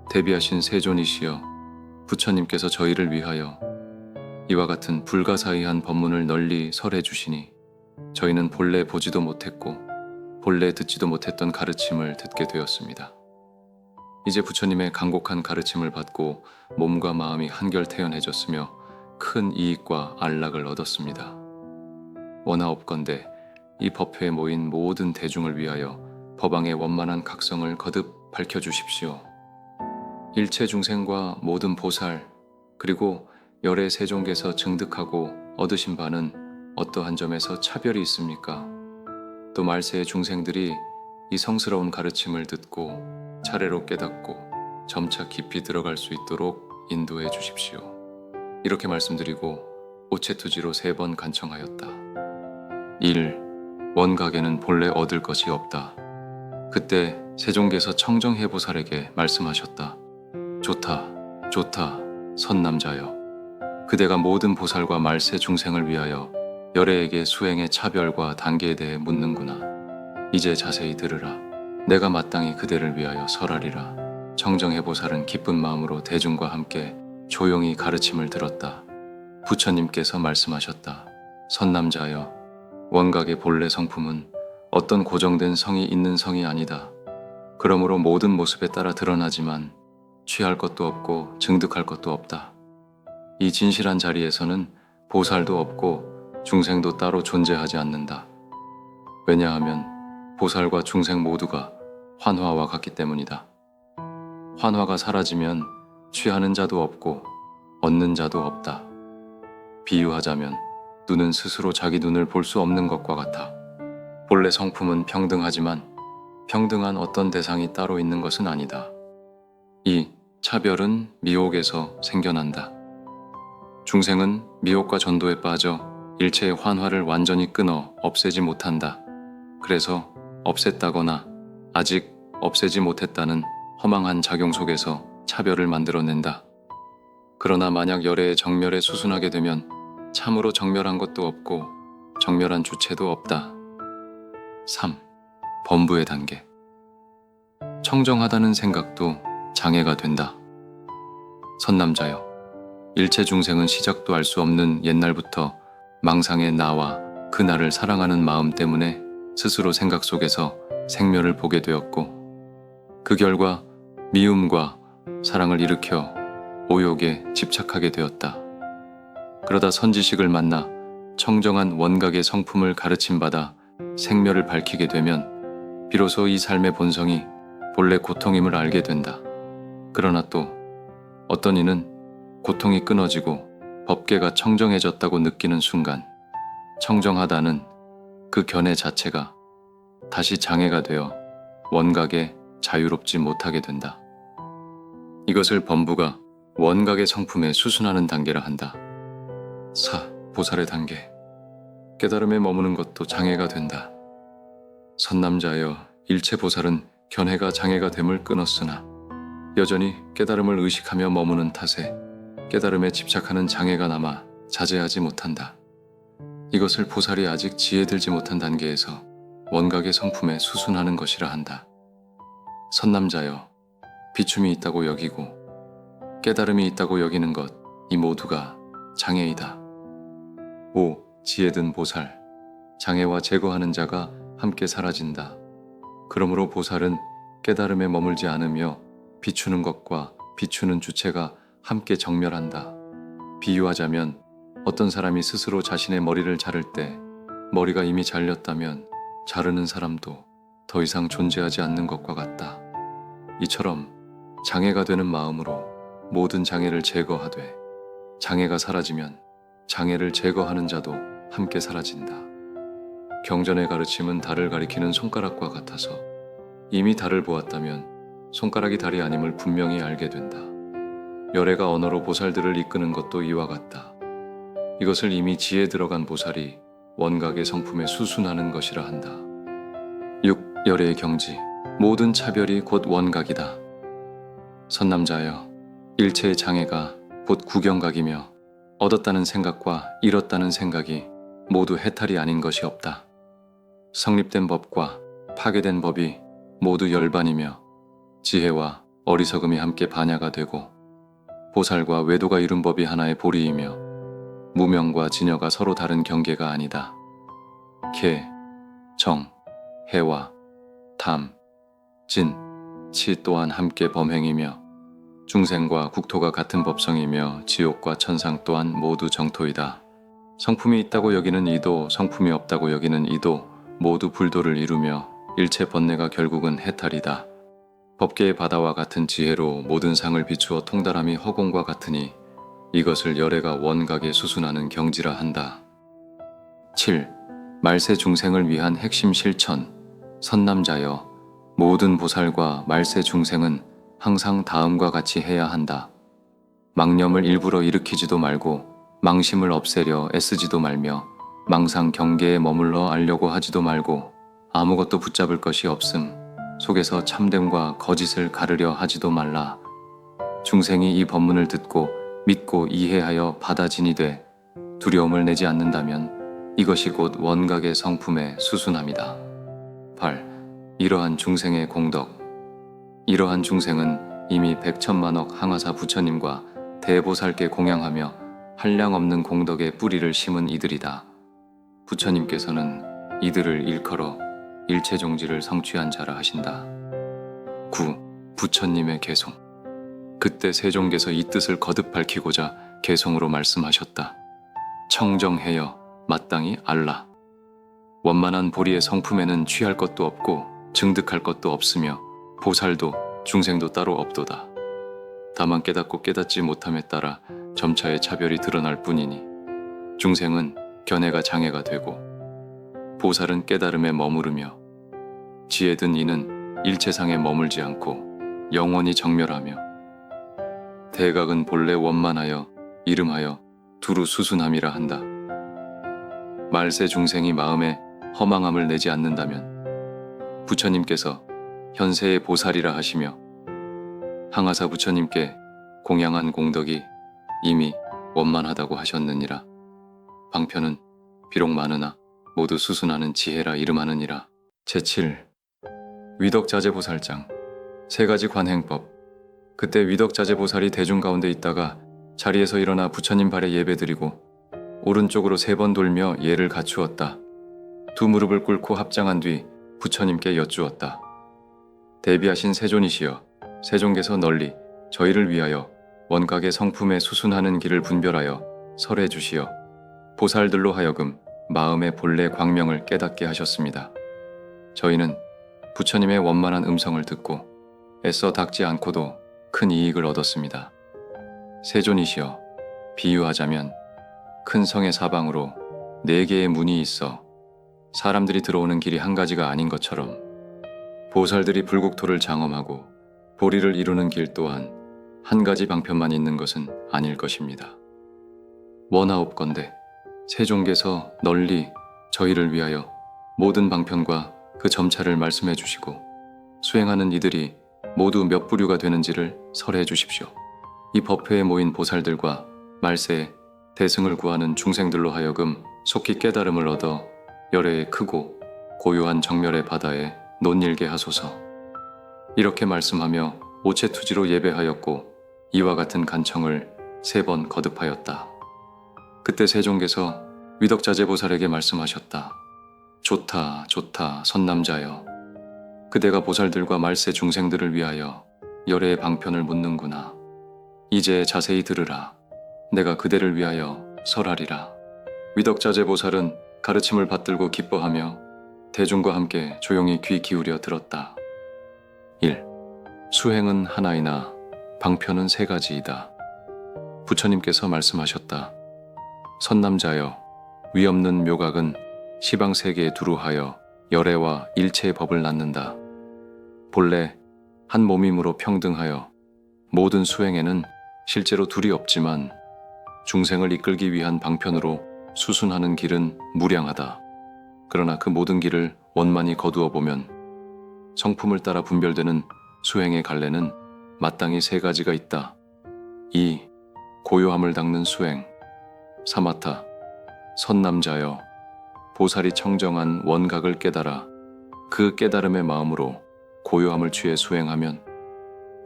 Speaker 1: 대비하신 세존이시여, 부처님께서 저희를 위하여 이와 같은 불가사의한 법문을 널리 설해 주시니 저희는 본래 보지도 못했고 본래 듣지도 못했던 가르침을 듣게 되었습니다. 이제 부처님의 간곡한 가르침을 받고 몸과 마음이 한결 태연해졌으며 큰 이익과 안락을 얻었습니다. 원하옵건대 이 법회에 모인 모든 대중을 위하여 법왕의 원만한 각성을 거듭 밝혀주십시오. 일체 중생과 모든 보살 그리고 열의 세종께서 증득하고 얻으신 바는 어떠한 점에서 차별이 있습니까? 또 말세의 중생들이 이 성스러운 가르침을 듣고 차례로 깨닫고 점차 깊이 들어갈 수 있도록 인도해 주십시오. 이렇게 말씀드리고 오체투지로 3번 간청하였다. 1. 원각에는 본래 얻을 것이 없다. 그때 세종께서 청정해보살에게 말씀하셨다. 좋다, 좋다, 선남자여. 그대가 모든 보살과 말세 중생을 위하여 열애에게 수행의 차별과 단계에 대해 묻는구나. 이제 자세히 들으라. 내가 마땅히 그대를 위하여 설하리라. 청정해보살은 기쁜 마음으로 대중과 함께 조용히 가르침을 들었다. 부처님께서 말씀하셨다. 선남자여, 원각의 본래 성품은 어떤 고정된 성이 있는 성이 아니다. 그러므로 모든 모습에 따라 드러나지만 취할 것도 없고 증득할 것도 없다. 이 진실한 자리에서는 보살도 없고 중생도 따로 존재하지 않는다. 왜냐하면 보살과 중생 모두가 환화와 같기 때문이다. 환화가 사라지면 취하는 자도 없고 얻는 자도 없다. 비유하자면 눈은 스스로 자기 눈을 볼 수 없는 것과 같아. 본래 성품은 평등하지만 평등한 어떤 대상이 따로 있는 것은 아니다. 이 차별은 미혹에서 생겨난다. 중생은 미혹과 전도에 빠져 일체의 환화를 완전히 끊어 없애지 못한다. 그래서 없앴다거나 아직 없애지 못했다는 허망한 작용 속에서 차별을 만들어낸다. 그러나 만약 열애의 정멸에 수순하게 되면 참으로 정멸한 것도 없고 정멸한 주체도 없다. 3. 범부의 단계. 청정하다는 생각도 장애가 된다. 선남자여, 일체 중생은 시작도 알 수 없는 옛날부터 망상의 나와 그 나를 사랑하는 마음 때문에 스스로 생각 속에서 생멸을 보게 되었고, 그 결과 미움과 사랑을 일으켜 오욕에 집착하게 되었다. 그러다 선지식을 만나 청정한 원각의 성품을 가르침받아 생멸을 밝히게 되면 비로소 이 삶의 본성이 본래 고통임을 알게 된다. 그러나 또 어떤 이는 고통이 끊어지고 법계가 청정해졌다고 느끼는 순간 청정하다는 그 견해 자체가 다시 장애가 되어 원각에 자유롭지 못하게 된다. 이것을 범부가 원각의 성품에 수순하는 단계라 한다. 보살의 단계. 깨달음에 머무는 것도 장애가 된다. 선남자여, 일체 보살은 견해가 장애가 됨을 끊었으나 여전히 깨달음을 의식하며 머무는 탓에 깨달음에 집착하는 장애가 남아 자제하지 못한다. 이것을 보살이 아직 지혜들지 못한 단계에서 원각의 성품에 수순하는 것이라 한다. 선남자여, 비춤이 있다고 여기고 깨달음이 있다고 여기는 것, 이 모두가 장애이다. 지혜든 보살, 장애와 제거하는 자가 함께 사라진다. 그러므로 보살은 깨달음에 머물지 않으며 비추는 것과 비추는 주체가 함께 정멸한다. 비유하자면 어떤 사람이 스스로 자신의 머리를 자를 때 머리가 이미 잘렸다면 자르는 사람도 더 이상 존재하지 않는 것과 같다. 이처럼 장애가 되는 마음으로 모든 장애를 제거하되 장애가 사라지면 장애를 제거하는 자도 함께 사라진다. 경전의 가르침은 달을 가리키는 손가락과 같아서 이미 달을 보았다면 손가락이 달이 아님을 분명히 알게 된다. 열애가 언어로 보살들을 이끄는 것도 이와 같다. 이것을 이미 지혜 들어간 보살이 원각의 성품에 수순하는 것이라 한다. 6. 열애의 경지. 모든 차별이 곧 원각이다. 선남자여, 일체의 장애가 곧 구경각이며 얻었다는 생각과 잃었다는 생각이 모두 해탈이 아닌 것이 없다. 성립된 법과 파괴된 법이 모두 열반이며 지혜와 어리석음이 함께 반야가 되고 보살과 외도가 이룬 법이 하나의 보리이며 무명과 진여가 서로 다른 경계가 아니다. 개, 정, 해와 탐, 진, 치 또한 함께 범행이며 중생과 국토가 같은 법성이며 지옥과 천상 또한 모두 정토이다. 성품이 있다고 여기는 이도 성품이 없다고 여기는 이도 모두 불도를 이루며 일체 번뇌가 결국은 해탈이다. 법계의 바다와 같은 지혜로 모든 상을 비추어 통달함이 허공과 같으니 이것을 열애가 원각에 수순하는 경지라 한다. 7. 말세 중생을 위한 핵심 실천. 선남자여, 모든 보살과 말세 중생은 항상 다음과 같이 해야 한다. 망념을 일부러 일으키지도 말고 망심을 없애려 애쓰지도 말며 망상 경계에 머물러 알려고 하지도 말고 아무것도 붙잡을 것이 없음 속에서 참됨과 거짓을 가르려 하지도 말라. 중생이 이 법문을 듣고 믿고 이해하여 받아진이 돼 두려움을 내지 않는다면 이것이 곧 원각의 성품의 수순함이다. 8. 이러한 중생의 공덕. 이러한 중생은 이미 백천만억 항아사 부처님과 대보살께 공양하며 한량없는 공덕의 뿌리를 심은 이들이다. 부처님께서는 이들을 일컬어 일체종지를 성취한 자라 하신다. 9. 부처님의 개송. 그때 세종께서 이 뜻을 거듭 밝히고자 개송으로 말씀하셨다. 청정해여 마땅히 알라. 원만한 보리의 성품에는 취할 것도 없고 증득할 것도 없으며 보살도 중생도 따로 없도다. 다만 깨닫고 깨닫지 못함에 따라 점차의 차별이 드러날 뿐이니 중생은 견해가 장애가 되고 보살은 깨달음에 머무르며 지혜든 이는 일체상에 머물지 않고 영원히 정멸하며 대각은 본래 원만하여 이름하여 두루 수순함이라 한다. 말세 중생이 마음에 허망함을 내지 않는다면 부처님께서 현세의 보살이라 하시며 항아사 부처님께 공양한 공덕이 이미 원만하다고 하셨느니라. 방편은 비록 많으나 모두 수순하는 지혜라 이름하느니라. 제7. 위덕자재보살장. 세 가지 관행법. 그때 위덕자재보살이 대중 가운데 있다가 자리에서 일어나 부처님 발에 예배드리고 오른쪽으로 3번 돌며 예를 갖추었다. 두 무릎을 꿇고 합장한 뒤 부처님께 여쭈었다. 대비하신 세존이시여, 세존께서 널리 저희를 위하여 원각의 성품에 수순하는 길을 분별하여 설해 주시어 보살들로 하여금 마음의 본래 광명을 깨닫게 하셨습니다. 저희는 부처님의 원만한 음성을 듣고 애써 닦지 않고도 큰 이익을 얻었습니다. 세존이시여, 비유하자면 큰 성의 사방으로 4개의 문이 있어 사람들이 들어오는 길이 한 가지가 아닌 것처럼 보살들이 불국토를 장엄하고 보리를 이루는 길 또한 한 가지 방편만 있는 것은 아닐 것입니다. 원하옵건대 세종께서 널리 저희를 위하여 모든 방편과 그 점차를 말씀해 주시고 수행하는 이들이 모두 몇 부류가 되는지를 설해 주십시오. 이 법회에 모인 보살들과 말세에 대승을 구하는 중생들로 하여금 속히 깨달음을 얻어 열애의 크고 고요한 정멸의 바다에 논일게 하소서. 이렇게 말씀하며 오체투지로 예배하였고 이와 같은 간청을 3번 거듭하였다. 그때 세종께서 위덕자재보살에게 말씀하셨다. 좋다 좋다 선남자여, 그대가 보살들과 말세 중생들을 위하여 열애의 방편을 묻는구나. 이제 자세히 들으라. 내가 그대를 위하여 설하리라. 위덕자재보살은 가르침을 받들고 기뻐하며 대중과 함께 조용히 귀 기울여 들었다. 1. 수행은 하나이나 방편은 3가지이다. 부처님께서 말씀하셨다. 선남자여, 위없는 묘각은 시방세계에 두루하여 열애와 일체의 법을 낳는다. 본래 한 몸임으로 평등하여 모든 수행에는 실제로 둘이 없지만 중생을 이끌기 위한 방편으로 수순하는 길은 무량하다. 그러나 그 모든 길을 원만히 거두어 보면 성품을 따라 분별되는 수행의 갈래는 마땅히 3가지가 있다. 2. 고요함을 닦는 수행. 사마타, 선남자여, 보살이 청정한 원각을 깨달아 그 깨달음의 마음으로 고요함을 취해 수행하면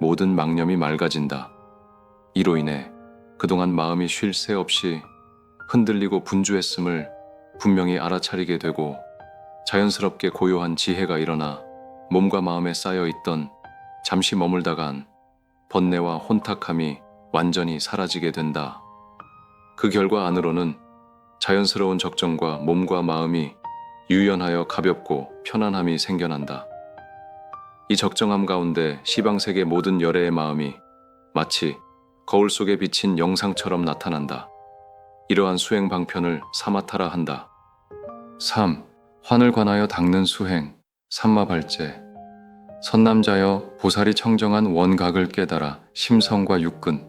Speaker 1: 모든 망념이 맑아진다. 이로 인해 그동안 마음이 쉴 새 없이 흔들리고 분주했음을 분명히 알아차리게 되고 자연스럽게 고요한 지혜가 일어나 몸과 마음에 쌓여있던 잠시 머물다간 번뇌와 혼탁함이 완전히 사라지게 된다. 그 결과 안으로는 자연스러운 적정과 몸과 마음이 유연하여 가볍고 편안함이 생겨난다. 이 적정함 가운데 시방세계 모든 열애의 마음이 마치 거울 속에 비친 영상처럼 나타난다. 이러한 수행 방편을 사마타라 한다. 3. 환을 관하여 닦는 수행. 삼마발제. 선남자여, 보살이 청정한 원각을 깨달아 심성과 육근,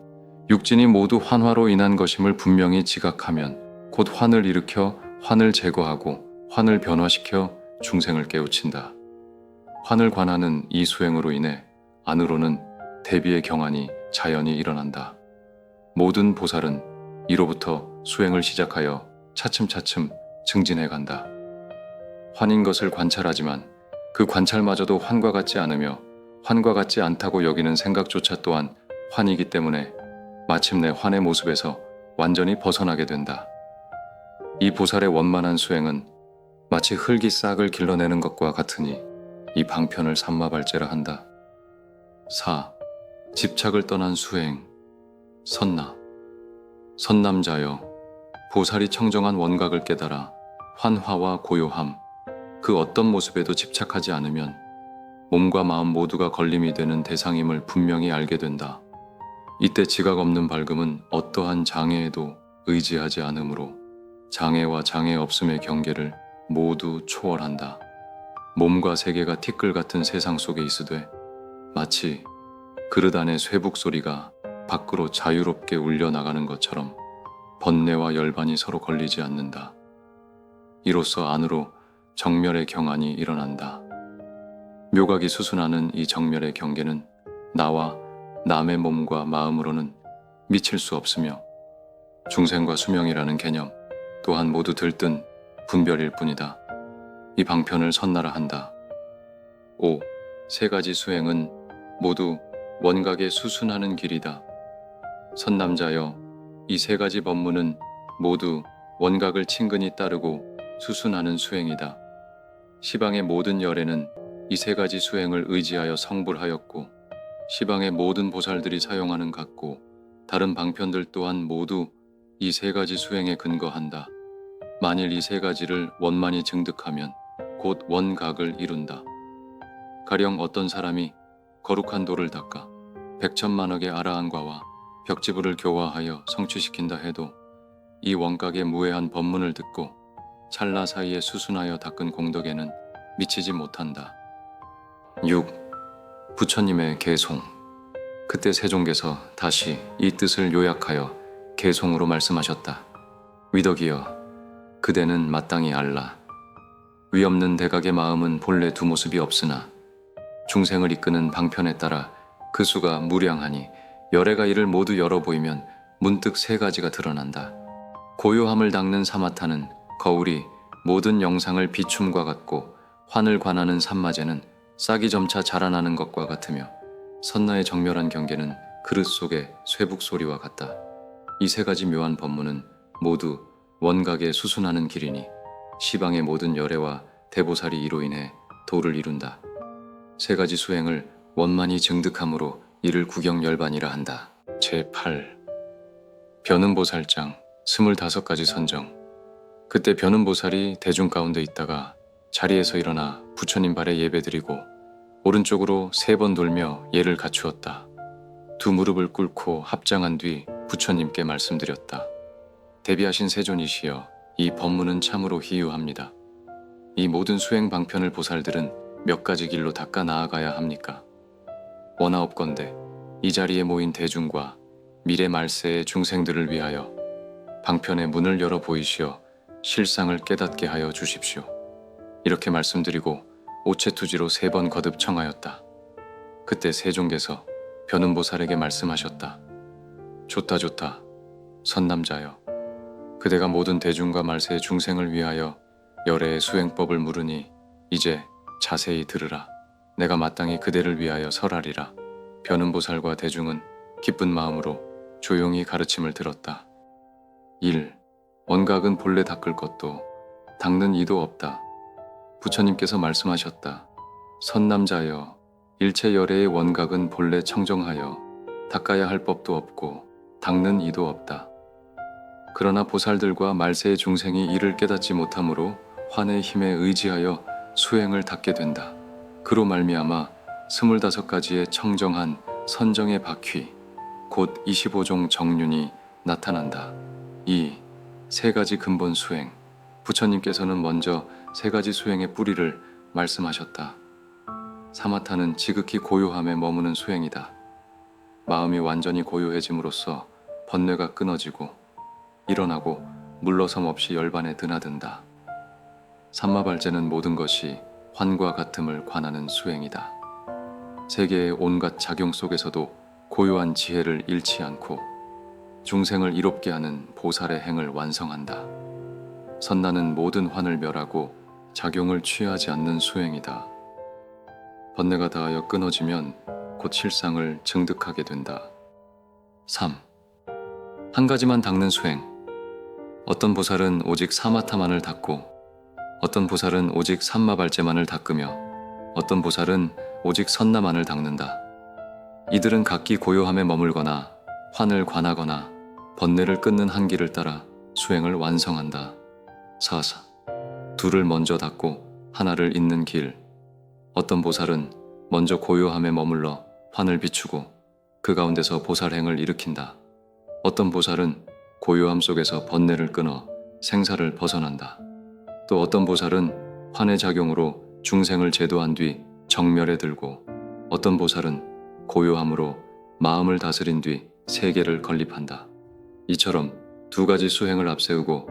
Speaker 1: 육진이 모두 환화로 인한 것임을 분명히 지각하면 곧 환을 일으켜 환을 제거하고 환을 변화시켜 중생을 깨우친다. 환을 관하는 이 수행으로 인해 안으로는 대비의 경안이 자연히 일어난다. 모든 보살은 이로부터 수행을 시작하여 차츰차츰 증진해 간다. 환인 것을 관찰하지만 그 관찰마저도 환과 같지 않으며 환과 같지 않다고 여기는 생각조차 또한 환이기 때문에 마침내 환의 모습에서 완전히 벗어나게 된다. 이 보살의 원만한 수행은 마치 흙이 싹을 길러내는 것과 같으니 이 방편을 삼마발제라 한다. 4. 집착을 떠난 수행. 선나. 선남자여, 보살이 청정한 원각을 깨달아 환화와 고요함, 그 어떤 모습에도 집착하지 않으면 몸과 마음 모두가 걸림이 되는 대상임을 분명히 알게 된다. 이때 지각 없는 밝음은 어떠한 장애에도 의지하지 않으므로 장애와 장애 없음의 경계를 모두 초월한다. 몸과 세계가 티끌 같은 세상 속에 있으되 마치 그릇 안의 쇠북 소리가 밖으로 자유롭게 울려나가는 것처럼 번뇌와 열반이 서로 걸리지 않는다. 이로써 안으로 정멸의 경안이 일어난다. 묘각이 수순하는 이 정멸의 경계는 나와 남의 몸과 마음으로는 미칠 수 없으며 중생과 수명이라는 개념 또한 모두 들뜬 분별일 뿐이다. 이 방편을 선나라 한다. 5. 3가지 수행은 모두 원각에 수순하는 길이다. 선남자여, 이 세 가지 법문은 모두 원각을 친근히 따르고 수순하는 수행이다. 시방의 모든 열애는 이 세 가지 수행을 의지하여 성불하였고, 시방의 모든 보살들이 사용하는 각고 다른 방편들 또한 모두 이 세 가지 수행에 근거한다. 만일 이 세 가지를 원만히 증득하면 곧 원각을 이룬다. 가령 어떤 사람이 거룩한 돌을 닦아 백천만억의 아라한과와 벽지부를 교화하여 성취시킨다 해도 이 원각의 무해한 법문을 듣고 찰나 사이에 수순하여 닦은 공덕에는 미치지 못한다. 6. 부처님의 개송. 그때 세종께서 다시 이 뜻을 요약하여 개송으로 말씀하셨다. 위덕이여, 그대는 마땅히 알라. 위없는 대각의 마음은 본래 두 모습이 없으나 중생을 이끄는 방편에 따라 그 수가 무량하니 열애가 이를 모두 열어 보이면 문득 세 가지가 드러난다. 고요함을 닦는 사마타는 거울이 모든 영상을 비춤과 같고, 환을 관하는 산마제는 싹이 점차 자라나는 것과 같으며, 선나의 정멸한 경계는 그릇 속의 쇠북 소리와 같다. 이 세 가지 묘한 법문은 모두 원각에 수순하는 길이니 시방의 모든 열애와 대보살이 이로 인해 도를 이룬다. 세 가지 수행을 원만히 증득함으로 이를 구경열반이라 한다. 제8. 변음보살장 25가지 선정. 그때 변음보살이 대중 가운데 있다가 자리에서 일어나 부처님 발에 예배드리고 오른쪽으로 3번 돌며 예를 갖추었다. 두 무릎을 꿇고 합장한 뒤 부처님께 말씀드렸다. 대비하신 세존이시여, 이 법문은 참으로 희유합니다. 이 모든 수행 방편을 보살들은 몇 가지 길로 닦아 나아가야 합니까? 원하옵건대 이 자리에 모인 대중과 미래 말세의 중생들을 위하여 방편의 문을 열어 보이시어 실상을 깨닫게 하여 주십시오. 이렇게 말씀드리고 오체투지로 3번 거듭 청하였다. 그때 세종께서 변음보살에게 말씀하셨다. 좋다 좋다. 선남자여, 그대가 모든 대중과 말세의 중생을 위하여 열애의 수행법을 물으니 이제 자세히 들으라. 내가 마땅히 그대를 위하여 설하리라. 변음보살과 대중은 기쁜 마음으로 조용히 가르침을 들었다. 1. 원각은 본래 닦을 것도 닦는 이도 없다. 부처님께서 말씀하셨다. 선남자여, 일체 열애의 원각은 본래 청정하여 닦아야 할 법도 없고 닦는 이도 없다. 그러나 보살들과 말세의 중생이 이를 깨닫지 못하므로 환의 힘에 의지하여 수행을 닦게 된다. 그로 말미암아 25가지의 청정한 선정의 바퀴, 곧 25종 정륜이 나타난다. 2. 세 가지 근본 수행. 부처님께서는 먼저 세 가지 수행의 뿌리를 말씀하셨다. 사마타는 지극히 고요함에 머무는 수행이다. 마음이 완전히 고요해짐으로써 번뇌가 끊어지고 일어나고 물러섬 없이 열반에 드나든다. 삼마발제는 모든 것이 환과 같음을 관하는 수행이다. 세계의 온갖 작용 속에서도 고요한 지혜를 잃지 않고 중생을 이롭게 하는 보살의 행을 완성한다. 선나는 모든 환을 멸하고 작용을 취하지 않는 수행이다. 번뇌가 닿하여 끊어지면 곧 실상을 증득하게 된다. 3. 한 가지만 닦는 수행. 어떤 보살은 오직 사마타만을 닦고, 어떤 보살은 오직 삼마발제만을 닦으며, 어떤 보살은 오직 선나만을 닦는다. 이들은 각기 고요함에 머물거나 환을 관하거나 번뇌를 끊는 한길을 따라 수행을 완성한다. 4. 둘을 먼저 닦고 하나를 잇는 길. 어떤 보살은 먼저 고요함에 머물러 환을 비추고 그 가운데서 보살행을 일으킨다. 어떤 보살은 고요함 속에서 번뇌를 끊어 생사를 벗어난다. 또 어떤 보살은 환의 작용으로 중생을 제도한 뒤 정멸에 들고, 어떤 보살은 고요함으로 마음을 다스린 뒤 세계를 건립한다. 이처럼 두 가지 수행을 앞세우고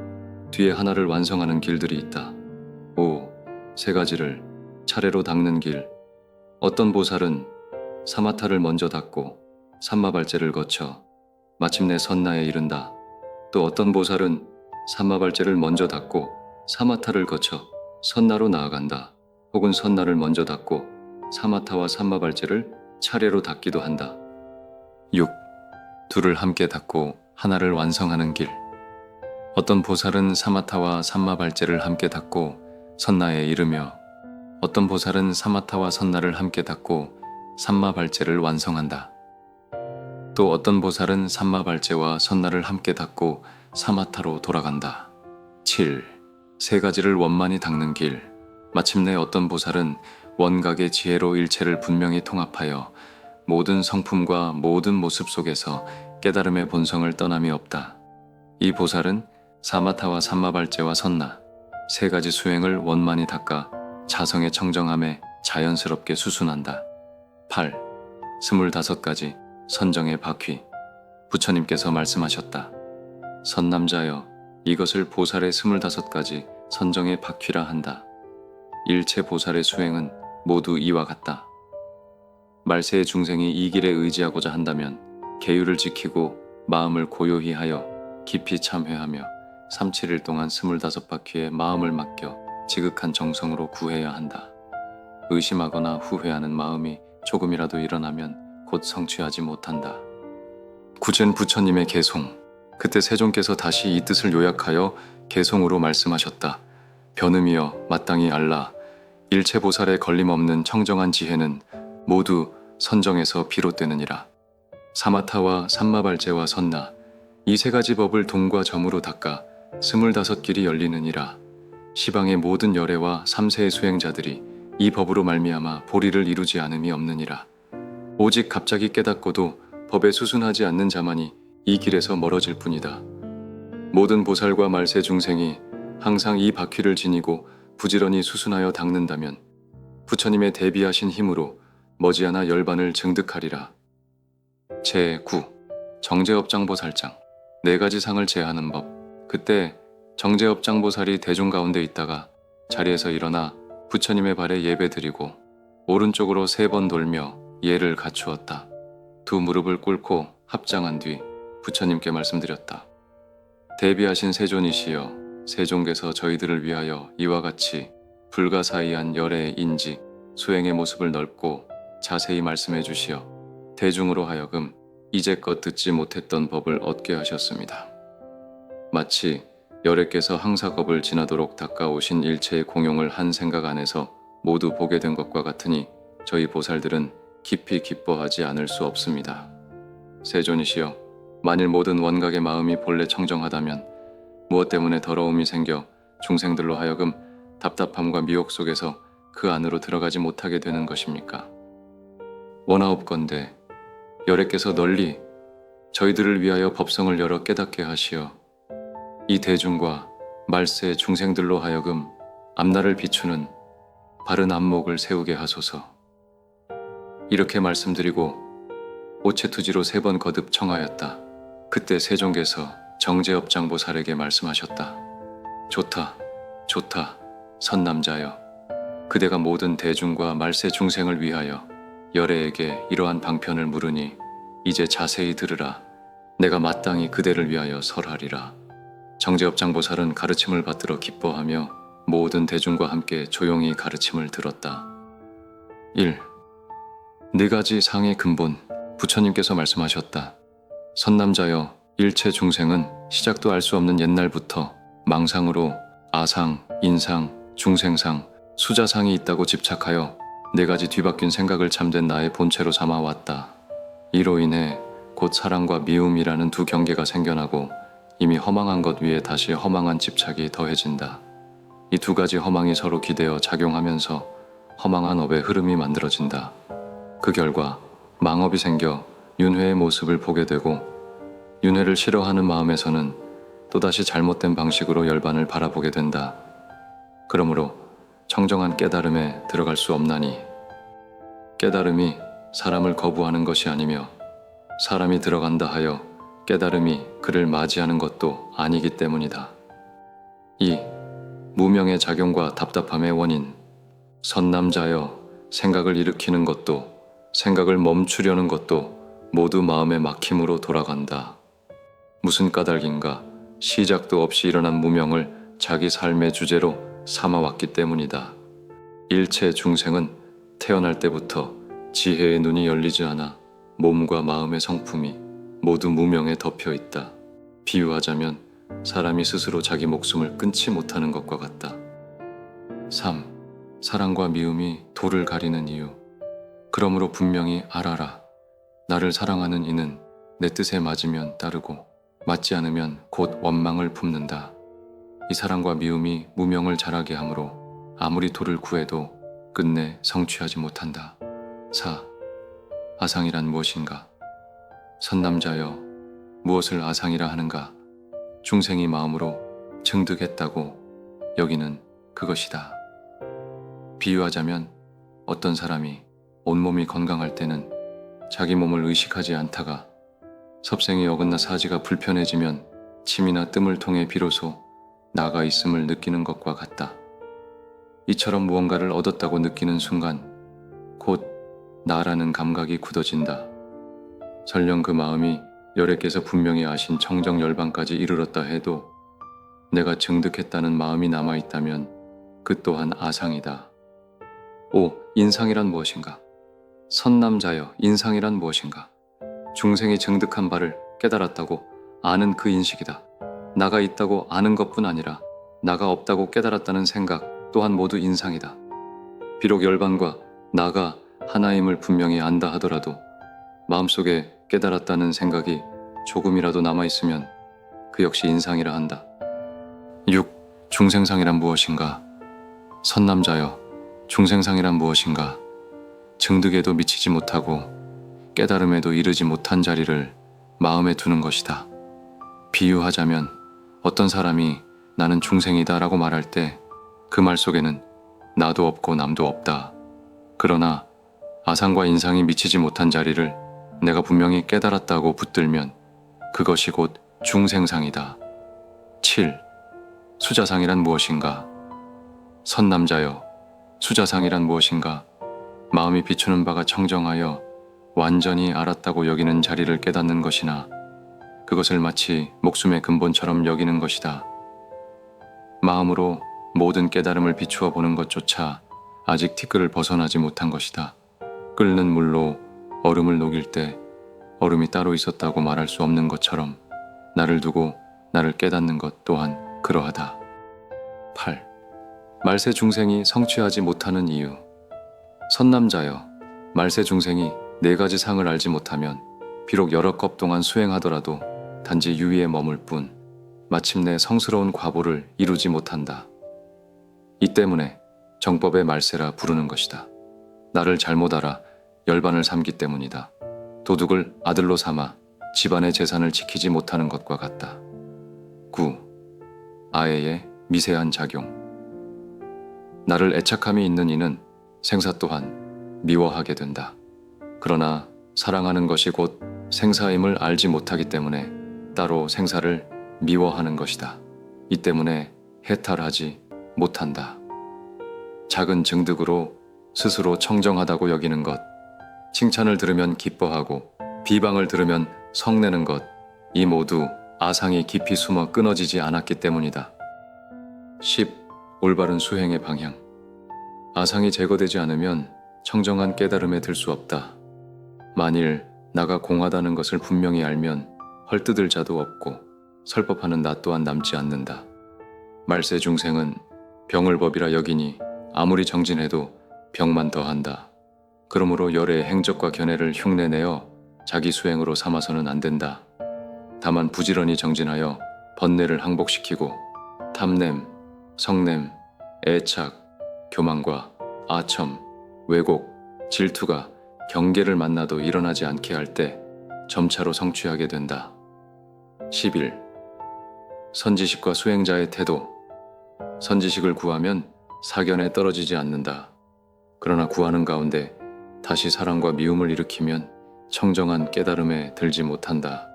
Speaker 1: 뒤에 하나를 완성하는 길들이 있다. 5. 세 가지를 차례로 닦는 길. 어떤 보살은 사마타를 먼저 닦고 삼마발제를 거쳐 마침내 선나에 이른다. 또 어떤 보살은 삼마발제를 먼저 닦고 사마타를 거쳐 선나로 나아간다. 혹은 선나를 먼저 닦고 사마타와 삼마발제를 차례로 닦기도 한다. 6. 둘을 함께 닫고 하나를 완성하는 길. 어떤 보살은 사마타와 삼마발제를 함께 닫고 선나에 이르며 어떤 보살은 사마타와 선나를 함께 닫고 삼마발제를 완성한다. 또 어떤 보살은 삼마발제와 선나를 함께 닫고 사마타로 돌아간다. 7. 세 가지를 원만히 닦는 길. 마침내 어떤 보살은 원각의 지혜로 일체를 분명히 통합하여 모든 성품과 모든 모습 속에서 깨달음의 본성을 떠남이 없다. 이 보살은 사마타와 삼마발제와 선나 세 가지 수행을 원만히 닦아 자성의 청정함에 자연스럽게 수순한다. 8. 25가지 선정의 바퀴. 부처님께서 말씀하셨다. 선남자여, 이것을 보살의 25가지 선정의 바퀴라 한다. 일체 보살의 수행은 모두 이와 같다. 말세의 중생이 이 길에 의지하고자 한다면 계율을 지키고 마음을 고요히 하여 깊이 참회하며 37일 동안 25바퀴에 마음을 맡겨 지극한 정성으로 구해야 한다. 의심하거나 후회하는 마음이 조금이라도 일어나면 곧 성취하지 못한다. 구젠 부처님의 개송. 그때 세존께서 다시 이 뜻을 요약하여 개송으로 말씀하셨다. 변음이여 마땅히 알라. 일체 보살의 걸림없는 청정한 지혜는 모두 선정에서 비롯되느니라. 사마타와 삼마발제와 선나 이 세 가지 법을 동과 점으로 닦아 25길이 열리느니라. 시방의 모든 열애와 삼세의 수행자들이 이 법으로 말미암아 보리를 이루지 않음이 없느니라. 오직 갑자기 깨닫고도 법에 수순하지 않는 자만이 이 길에서 멀어질 뿐이다. 모든 보살과 말세 중생이 항상 이 바퀴를 지니고 부지런히 수순하여 닦는다면 부처님의 대비하신 힘으로 머지않아 열반을 증득하리라. 제9. 정제업장보살장. 4가지 상을 제하는 법. 그때 정제업장보살이 대중 가운데 있다가 자리에서 일어나 부처님의 발에 예배드리고 오른쪽으로 3번 돌며 예를 갖추었다. 두 무릎을 꿇고 합장한 뒤 부처님께 말씀드렸다. 대비하신 세존이시여, 세존께서 저희들을 위하여 이와 같이 불가사의한 열애의 인지, 수행의 모습을 넓고 자세히 말씀해 주시어 대중으로 하여금 이제껏 듣지 못했던 법을 얻게 하셨습니다. 마치 열애께서 항사겁을 지나도록 닦아오신 일체의 공용을 한 생각 안에서 모두 보게 된 것과 같으니 저희 보살들은 깊이 기뻐하지 않을 수 없습니다. 세존이시여, 만일 모든 원각의 마음이 본래 청정하다면 무엇 때문에 더러움이 생겨 중생들로 하여금 답답함과 미혹 속에서 그 안으로 들어가지 못하게 되는 것입니까? 원하옵건대 열애께서 널리 저희들을 위하여 법성을 열어 깨닫게 하시어 이 대중과 말세 중생들로 하여금 앞날을 비추는 바른 안목을 세우게 하소서. 이렇게 말씀드리고 오체투지로 3번 거듭 청하였다. 그때 세종께서 정제업장보살에게 말씀하셨다. 좋다, 좋다, 선남자여. 그대가 모든 대중과 말세 중생을 위하여 열애에게 이러한 방편을 물으니 이제 자세히 들으라. 내가 마땅히 그대를 위하여 설하리라. 정제업장보살은 가르침을 받들어 기뻐하며 모든 대중과 함께 조용히 가르침을 들었다. 1. 4가지 상의 근본. 부처님께서 말씀하셨다. 선남자여, 일체 중생은 시작도 알 수 없는 옛날부터 망상으로 아상, 인상, 중생상, 수자상이 있다고 집착하여 4가지 뒤바뀐 생각을 참된 나의 본체로 삼아왔다. 이로 인해 곧 사랑과 미움이라는 두 경계가 생겨나고 이미 허망한 것 위에 다시 허망한 집착이 더해진다. 이 2가지 허망이 서로 기대어 작용하면서 허망한 업의 흐름이 만들어진다. 그 결과 망업이 생겨 윤회의 모습을 보게 되고 윤회를 싫어하는 마음에서는 또다시 잘못된 방식으로 열반을 바라보게 된다. 그러므로 청정한 깨달음에 들어갈 수 없나니 깨달음이 사람을 거부하는 것이 아니며 사람이 들어간다 하여 깨달음이 그를 맞이하는 것도 아니기 때문이다. 2. 무명의 작용과 답답함의 원인. 선남자여, 생각을 일으키는 것도 생각을 멈추려는 것도 모두 마음의 막힘으로 돌아간다. 무슨 까닭인가 시작도 없이 일어난 무명을 자기 삶의 주제로 삼아왔기 때문이다. 일체 중생은 태어날 때부터 지혜의 눈이 열리지 않아 몸과 마음의 성품이 모두 무명에 덮여 있다. 비유하자면 사람이 스스로 자기 목숨을 끊지 못하는 것과 같다. 3. 사랑과 미움이 도를 가리는 이유. 그러므로 분명히 알아라. 나를 사랑하는 이는 내 뜻에 맞으면 따르고 맞지 않으면 곧 원망을 품는다. 이 사랑과 미움이 무명을 자라게 하므로 아무리 도를 구해도 끝내 성취하지 못한다. 4. 아상이란 무엇인가? 선남자여, 무엇을 아상이라 하는가? 중생이 마음으로 증득했다고 여기는 그것이다. 비유하자면 어떤 사람이 온몸이 건강할 때는 자기 몸을 의식하지 않다가 섭생이 어긋나 사지가 불편해지면 침이나 뜸을 통해 비로소 나가 있음을 느끼는 것과 같다. 이처럼 무언가를 얻었다고 느끼는 순간 곧 나라는 감각이 굳어진다. 설령 그 마음이 열애께서 분명히 아신 청정 열반까지 이르렀다 해도 내가 증득했다는 마음이 남아있다면 그 또한 아상이다. 5. 인상이란 무엇인가? 선남자여, 인상이란 무엇인가? 중생이 증득한 바를 깨달았다고 아는 그 인식이다. 나가 있다고 아는 것뿐 아니라 나가 없다고 깨달았다는 생각 또한 모두 인상이다. 비록 열반과 나가 하나임을 분명히 안다 하더라도 마음속에 깨달았다는 생각이 조금이라도 남아있으면 그 역시 인상이라 한다. 6. 중생상이란 무엇인가? 선남자여, 중생상이란 무엇인가? 증득에도 미치지 못하고 깨달음에도 이르지 못한 자리를 마음에 두는 것이다. 비유하자면 어떤 사람이 나는 중생이다 라고 말할 때 그 말 속에는 나도 없고 남도 없다. 그러나 아상과 인상이 미치지 못한 자리를 내가 분명히 깨달았다고 붙들면 그것이 곧 중생상이다. 7. 수자상이란 무엇인가? 선남자여, 수자상이란 무엇인가? 마음이 비추는 바가 청정하여 완전히 알았다고 여기는 자리를 깨닫는 것이나 그것을 마치 목숨의 근본처럼 여기는 것이다. 마음으로 모든 깨달음을 비추어 보는 것조차 아직 티끌을 벗어나지 못한 것이다. 끓는 물로 얼음을 녹일 때 얼음이 따로 있었다고 말할 수 없는 것처럼 나를 두고 나를 깨닫는 것 또한 그러하다. 8. 말세 중생이 성취하지 못하는 이유. 선남자여, 말세 중생이 4가지 상을 알지 못하면 비록 여러 컵 동안 수행하더라도 단지 유의에 머물 뿐 마침내 성스러운 과보를 이루지 못한다. 이 때문에 정법의 말세라 부르는 것이다. 나를 잘못 알아 열반을 삼기 때문이다. 도둑을 아들로 삼아 집안의 재산을 지키지 못하는 것과 같다. 9. 아해의 미세한 작용. 나를 애착함이 있는 이는 생사 또한 미워하게 된다. 그러나 사랑하는 것이 곧 생사임을 알지 못하기 때문에 따로 생사를 미워하는 것이다. 이 때문에 해탈하지 못한다. 작은 증득으로 스스로 청정하다고 여기는 것, 칭찬을 들으면 기뻐하고 비방을 들으면 성내는 것, 이 모두 아상이 깊이 숨어 끊어지지 않았기 때문이다. 10. 올바른 수행의 방향. 아상이 제거되지 않으면 청정한 깨달음에 들 수 없다. 만일 나가 공하다는 것을 분명히 알면 헐뜯을 자도 없고 설법하는 나 또한 남지 않는다. 말세 중생은 병을 법이라 여기니 아무리 정진해도 병만 더한다. 그러므로 열의 행적과 견해를 흉내내어 자기 수행으로 삼아서는 안 된다. 다만 부지런히 정진하여 번뇌를 항복시키고 탐냄, 성냄, 애착, 교만과 아첨, 왜곡, 질투가 경계를 만나도 일어나지 않게 할 때 점차로 성취하게 된다. 11. 선지식과 수행자의 태도. 선지식을 구하면 사견에 떨어지지 않는다. 그러나 구하는 가운데 다시 사랑과 미움을 일으키면 청정한 깨달음에 들지 못한다.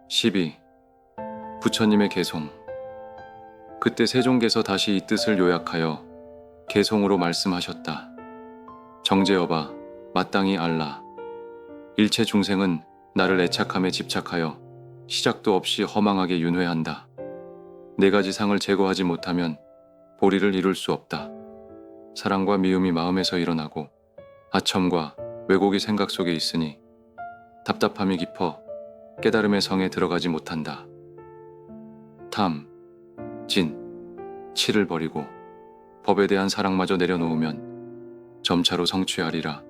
Speaker 1: 12. 부처님의 개송. 그때 세종께서 다시 이 뜻을 요약하여 개송으로 말씀하셨다. 정제여봐, 마땅히 알라. 일체 중생은 나를 애착함에 집착하여 시작도 없이 허망하게 윤회한다. 4가지 상을 제거하지 못하면 보리를 이룰 수 없다. 사랑과 미움이 마음에서 일어나고 아첨과 왜곡이 생각 속에 있으니 답답함이 깊어 깨달음의 성에 들어가지 못한다. 탐, 진, 치를 버리고 법에 대한 사랑마저 내려놓으면 점차로 성취하리라.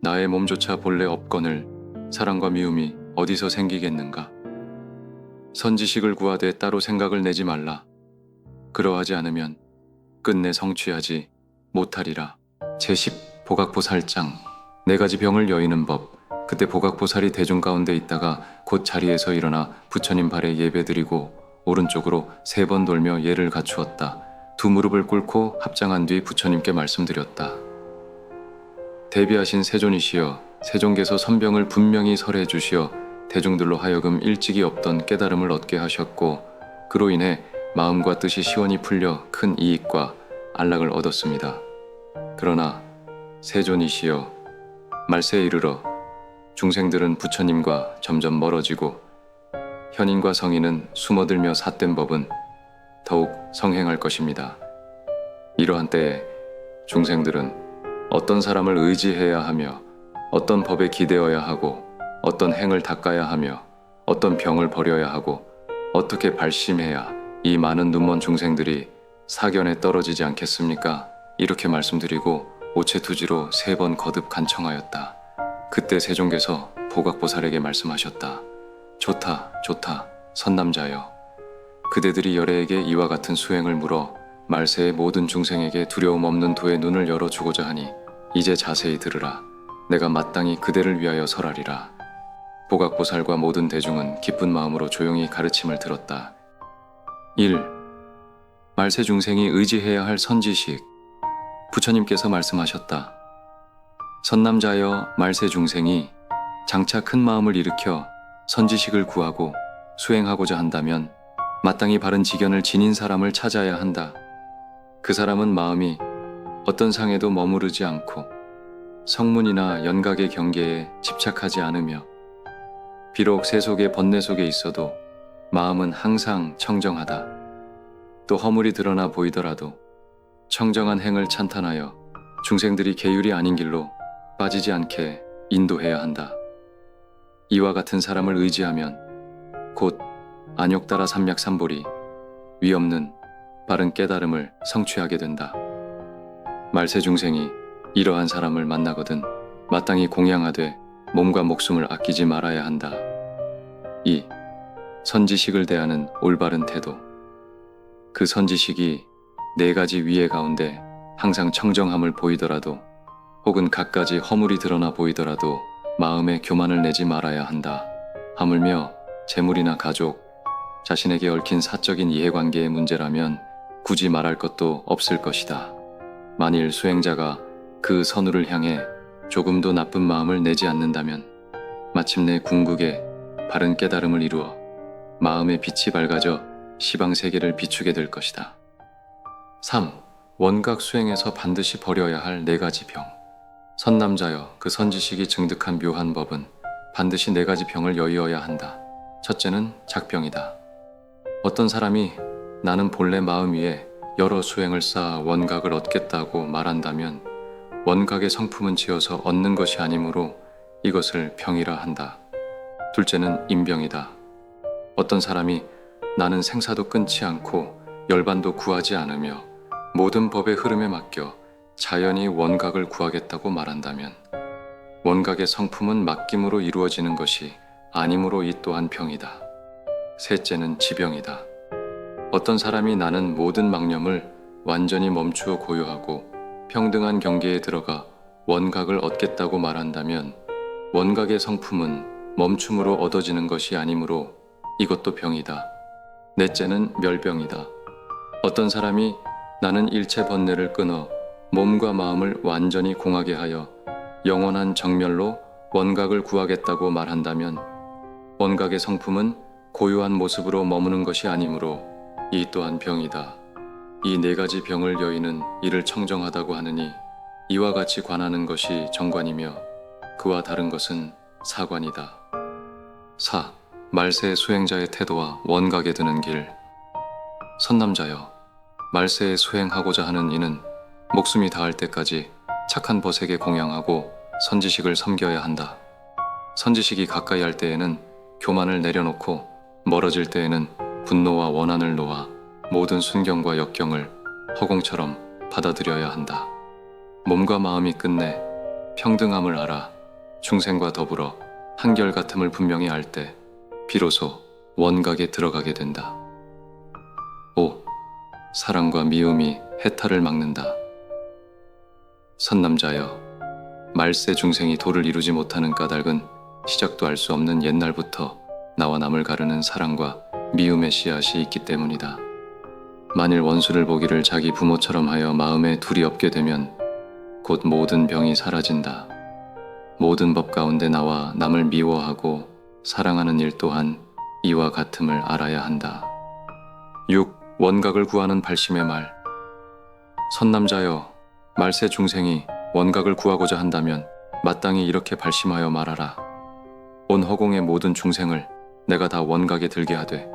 Speaker 1: 나의 몸조차 본래 없거늘 사랑과 미움이 어디서 생기겠는가. 선지식을 구하되 따로 생각을 내지 말라. 그러하지 않으면 끝내 성취하지 못하리라. 제10 보각보살장. 네 가지 병을 여의는 법. 그때 보각보살이 대중 가운데 있다가 곧 자리에서 일어나 부처님 발에 예배드리고 오른쪽으로 3번 돌며 예를 갖추었다. 두 무릎을 꿇고 합장한 뒤 부처님께 말씀드렸다. 대비하신 세존이시여, 세존께서 선병을 분명히 설해 주시어 대중들로 하여금 일찍이 없던 깨달음을 얻게 하셨고 그로 인해 마음과 뜻이 시원히 풀려 큰 이익과 안락을 얻었습니다. 그러나 세존이시여, 말세에 이르러 중생들은 부처님과 점점 멀어지고 현인과 성인은 숨어들며 삿된 법은 더욱 성행할 것입니다. 이러한 때에 중생들은 어떤 사람을 의지해야 하며 어떤 법에 기대어야 하고 어떤 행을 닦아야 하며 어떤 병을 버려야 하고 어떻게 발심해야 이 많은 눈먼 중생들이 사견에 떨어지지 않겠습니까? 이렇게 말씀드리고 오체투지로 3번 거듭 간청하였다. 그때 세종께서 보각보살에게 말씀하셨다. 좋다, 좋다, 선남자여. 그대들이 열애에게 이와 같은 수행을 물어 말세의 모든 중생에게 두려움 없는 도의 눈을 열어주고자 하니 이제 자세히 들으라. 내가 마땅히 그대를 위하여 설하리라. 보각보살과 모든 대중은 기쁜 마음으로 조용히 가르침을 들었다. 1. 말세 중생이 의지해야 할 선지식. 부처님께서 말씀하셨다. 선남자여, 말세 중생이 장차 큰 마음을 일으켜 선지식을 구하고 수행하고자 한다면 마땅히 바른 지견을 지닌 사람을 찾아야 한다. 그 사람은 마음이 어떤 상에도 머무르지 않고 성문이나 연각의 경계에 집착하지 않으며 비록 세속의 번뇌 속에 있어도 마음은 항상 청정하다. 또 허물이 드러나 보이더라도 청정한 행을 찬탄하여 중생들이 계율이 아닌 길로 빠지지 않게 인도해야 한다. 이와 같은 사람을 의지하면 곧 안욕따라 삼맥삼보리 위없는 바른 깨달음을 성취하게 된다. 말세 중생이 이러한 사람을 만나거든 마땅히 공양하되 몸과 목숨을 아끼지 말아야 한다. 2. 선지식을 대하는 올바른 태도. 그 선지식이 4가지 위의 가운데 항상 청정함을 보이더라도 혹은 갖가지 허물이 드러나 보이더라도 마음에 교만을 내지 말아야 한다. 하물며 재물이나 가족, 자신에게 얽힌 사적인 이해관계의 문제라면 굳이 말할 것도 없을 것이다. 만일 수행자가 그 선우를 향해 조금도 나쁜 마음을 내지 않는다면 마침내 궁극에 바른 깨달음을 이루어 마음의 빛이 밝아져 시방세계를 비추게 될 것이다. 3. 원각 수행에서 반드시 버려야 할 4가지 병. 선남자여, 그 선지식이 증득한 묘한 법은 반드시 4가지 병을 여의어야 한다. 첫째는 작병이다. 어떤 사람이 나는 본래 마음 위에 여러 수행을 쌓아 원각을 얻겠다고 말한다면 원각의 성품은 지어서 얻는 것이 아니므로 이것을 병이라 한다. 둘째는 인병이다. 어떤 사람이 나는 생사도 끊지 않고 열반도 구하지 않으며 모든 법의 흐름에 맡겨 자연히 원각을 구하겠다고 말한다면 원각의 성품은 맡김으로 이루어지는 것이 아니므로 이 또한 병이다. 셋째는 지병이다. 어떤 사람이 나는 모든 망념을 완전히 멈추어 고요하고 평등한 경계에 들어가 원각을 얻겠다고 말한다면 원각의 성품은 멈춤으로 얻어지는 것이 아니므로 이것도 병이다. 넷째는 멸병이다. 어떤 사람이 나는 일체 번뇌를 끊어 몸과 마음을 완전히 공하게 하여 영원한 정멸로 원각을 구하겠다고 말한다면 원각의 성품은 고요한 모습으로 머무는 것이 아니므로 이 또한 병이다. 이 4가지 병을 여의는 이를 청정하다고 하느니 이와 같이 관하는 것이 정관이며 그와 다른 것은 사관이다. 4. 말세 수행자의 태도와 원각에 드는 길. 선남자여, 말세에 수행하고자 하는 이는 목숨이 다할 때까지 착한 벗에게 공양하고 선지식을 섬겨야 한다. 선지식이 가까이 할 때에는 교만을 내려놓고 멀어질 때에는 분노와 원한을 놓아 모든 순경과 역경을 허공처럼 받아들여야 한다. 몸과 마음이 끝내 평등함을 알아 중생과 더불어 한결같음을 분명히 알 때 비로소 원각에 들어가게 된다. 5. 사랑과 미움이 해탈을 막는다. 선남자여, 말세 중생이 도를 이루지 못하는 까닭은 시작도 알 수 없는 옛날부터 나와 남을 가르는 사랑과 미움의 씨앗이 있기 때문이다. 만일 원수를 보기를 자기 부모처럼 하여 마음에 둘이 없게 되면 곧 모든 병이 사라진다. 모든 법 가운데 나와 남을 미워하고 사랑하는 일 또한 이와 같음을 알아야 한다. 6. 원각을 구하는 발심의 말. 선남자여, 말세 중생이 원각을 구하고자 한다면 마땅히 이렇게 발심하여 말하라. 온 허공의 모든 중생을 내가 다 원각에 들게 하되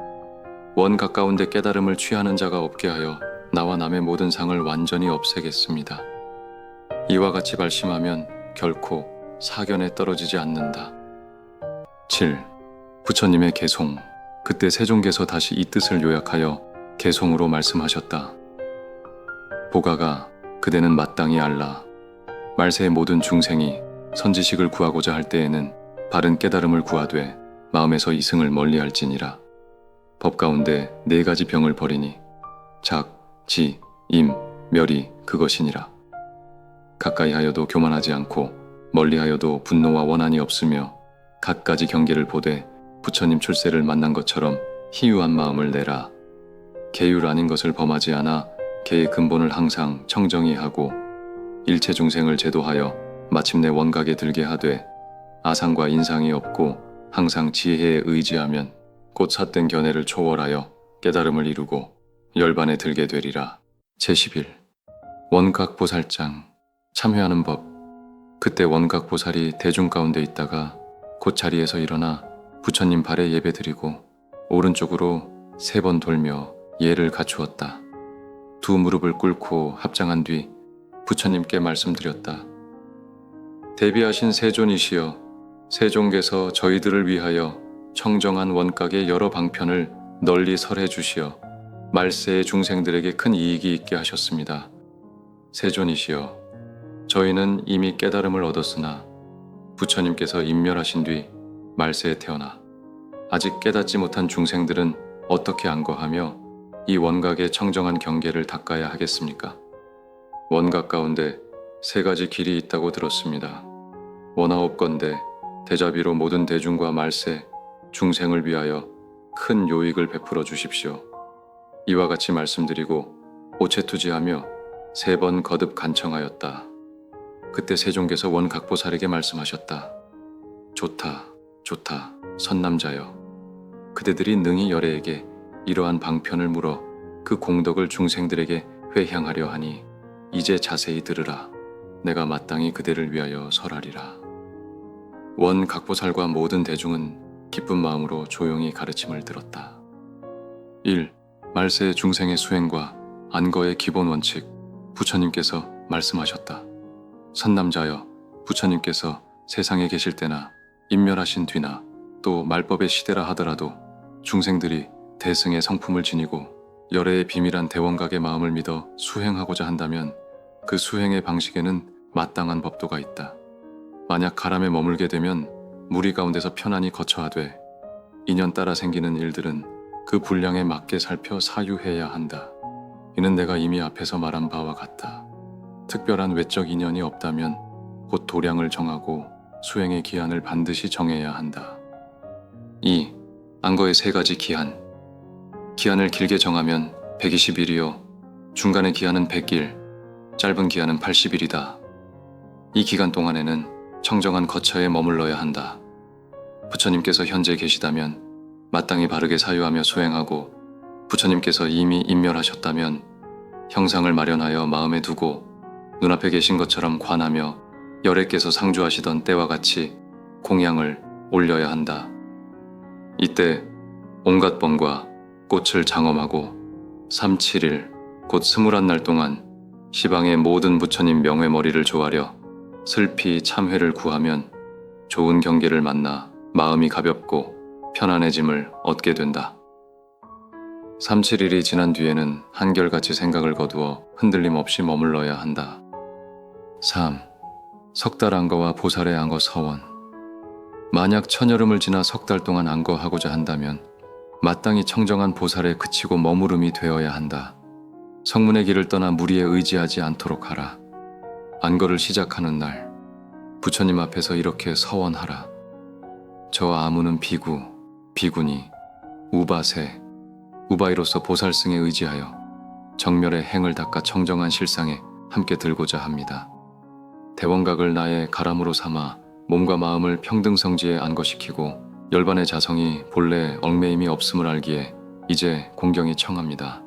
Speaker 1: 원각 가운데 깨달음을 취하는 자가 없게 하여 나와 남의 모든 상을 완전히 없애겠습니다. 이와 같이 발심하면 결코 사견에 떨어지지 않는다. 7. 부처님의 개송. 그때 세종께서 다시 이 뜻을 요약하여 개송으로 말씀하셨다. 보가가 그대는 마땅히 알라. 말세의 모든 중생이 선지식을 구하고자 할 때에는 바른 깨달음을 구하되 마음에서 이승을 멀리할지니라. 법 가운데 4가지 병을 버리니 작, 지, 임, 멸이 그것이니라. 가까이 하여도 교만하지 않고 멀리 하여도 분노와 원한이 없으며 갖가지 경계를 보되 부처님 출세를 만난 것처럼 희유한 마음을 내라. 계율 아닌 것을 범하지 않아 개의 근본을 항상 청정히 하고 일체 중생을 제도하여 마침내 원각에 들게 하되 아상과 인상이 없고 항상 지혜에 의지하면 곧 삿된 견해를 초월하여 깨달음을 이루고 열반에 들게 되리라. 제11. 원각보살장. 참회하는 법. 그때 원각보살이 대중 가운데 있다가 곧 자리에서 일어나 부처님 발에 예배드리고 오른쪽으로 3번 돌며 예를 갖추었다. 2 무릎을 꿇고 합장한 뒤 부처님께 말씀드렸다. 대비하신 세존이시여, 세종께서 저희들을 위하여 청정한 원각의 여러 방편을 널리 설해 주시어 말세의 중생들에게 큰 이익이 있게 하셨습니다. 세존이시여, 저희는 이미 깨달음을 얻었으나 부처님께서 인멸하신 뒤 말세에 태어나 아직 깨닫지 못한 중생들은 어떻게 안거하며 이 원각의 청정한 경계를 닦아야 하겠습니까? 원각 가운데 3가지 길이 있다고 들었습니다. 원하옵건대 대자비로 모든 대중과 말세, 중생을 위하여 큰 요익을 베풀어 주십시오. 이와 같이 말씀드리고 오체투지하며 3번 거듭 간청하였다. 그때 세종께서 원각보살에게 말씀하셨다. 좋다, 좋다, 선남자여. 그대들이 능히 열애에게 이러한 방편을 물어 그 공덕을 중생들에게 회향하려 하니 이제 자세히 들으라. 내가 마땅히 그대를 위하여 설하리라. 원각보살과 모든 대중은 기쁜 마음으로 조용히 가르침을 들었다. 1. 말세 중생의 수행과 안거의 기본 원칙. 부처님께서 말씀하셨다. 선남자여, 부처님께서 세상에 계실 때나 인멸하신 뒤나 또 말법의 시대라 하더라도 중생들이 대승의 성품을 지니고 열애의 비밀한 대원각의 마음을 믿어 수행하고자 한다면 그 수행의 방식에는 마땅한 법도가 있다. 만약 가람에 머물게 되면 무리 가운데서 편안히 거처하되 인연 따라 생기는 일들은 그 분량에 맞게 살펴 사유해야 한다. 이는 내가 이미 앞에서 말한 바와 같다. 특별한 외적 인연이 없다면 곧 도량을 정하고 수행의 기한을 반드시 정해야 한다. 2. 안거의 3가지 기한. 기한을 길게 정하면 120일이요 중간의 기한은 100일, 짧은 기한은 80일이다. 이 기간 동안에는 청정한 거처에 머물러야 한다. 부처님께서 현재 계시다면 마땅히 바르게 사유하며 수행하고 부처님께서 이미 인멸하셨다면 형상을 마련하여 마음에 두고 눈앞에 계신 것처럼 관하며 열애께서 상주하시던 때와 같이 공양을 올려야 한다. 이때 온갖 범과 꽃을 장엄하고 3, 7일 곧 21날 동안 시방의 모든 부처님 명회머리를 조아려 슬피 참회를 구하면 좋은 경계를 만나 마음이 가볍고 편안해짐을 얻게 된다. 3, 7일이 지난 뒤에는 한결같이 생각을 거두어 흔들림 없이 머물러야 한다. 3. 석 달 안거와 보살의 안거 서원. 만약 천여름을 지나 석 달 동안 안거하고자 한다면 마땅히 청정한 보살에 그치고 머무름이 되어야 한다. 성문의 길을 떠나 무리에 의지하지 않도록 하라. 안거를 시작하는 날 부처님 앞에서 이렇게 서원하라. 저 아무는 비구, 비구니, 우바세, 우바이로서 보살승에 의지하여 정멸의 행을 닦아 청정한 실상에 함께 들고자 합니다. 대원각을 나의 가람으로 삼아 몸과 마음을 평등성지에 안거시키고 열반의 자성이 본래 얽매임이 없음을 알기에 이제 공경히 청합니다.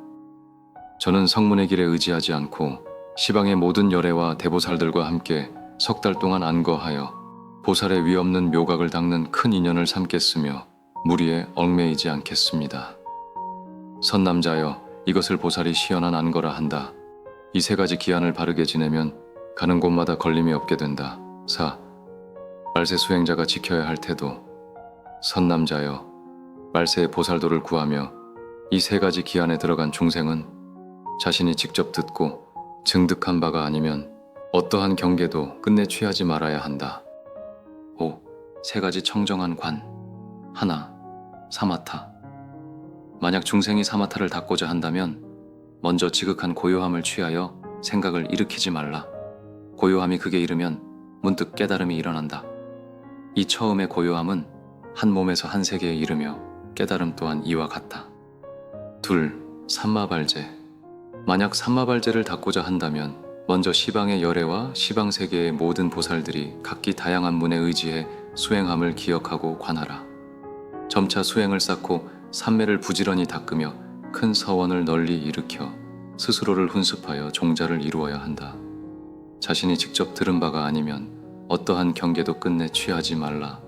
Speaker 1: 저는 성문의 길에 의지하지 않고 시방의 모든 열애와 대보살들과 함께 석 달 동안 안거하여 보살의 위없는 묘각을 닦는 큰 인연을 삼겠으며 무리에 얽매이지 않겠습니다. 선남자여, 이것을 보살이 시연한 안거라 한다. 이 세 가지 기한을 바르게 지내면 가는 곳마다 걸림이 없게 된다. 4. 말세 수행자가 지켜야 할 태도. 선남자여, 말세의 보살도를 구하며 이 세 가지 기한에 들어간 중생은 자신이 직접 듣고 증득한 바가 아니면 어떠한 경계도 끝내 취하지 말아야 한다. 5. 세 가지 청정한 관. 하나, 사마타. 만약 중생이 사마타를 닦고자 한다면 먼저 지극한 고요함을 취하여 생각을 일으키지 말라. 고요함이 극에 이르면 문득 깨달음이 일어난다. 이 처음의 고요함은 한 몸에서 한 세계에 이르며 깨달음 또한 이와 같다. 2. 삼마발제. 만약 삼마발제를 닦고자 한다면 먼저 시방의 열애와 시방 세계의 모든 보살들이 각기 다양한 문에 의지해 수행함을 기억하고 관하라. 점차 수행을 쌓고 삼매를 부지런히 닦으며 큰 서원을 널리 일으켜 스스로를 훈습하여 종자를 이루어야 한다. 자신이 직접 들은 바가 아니면 어떠한 경계도 끝내 취하지 말라.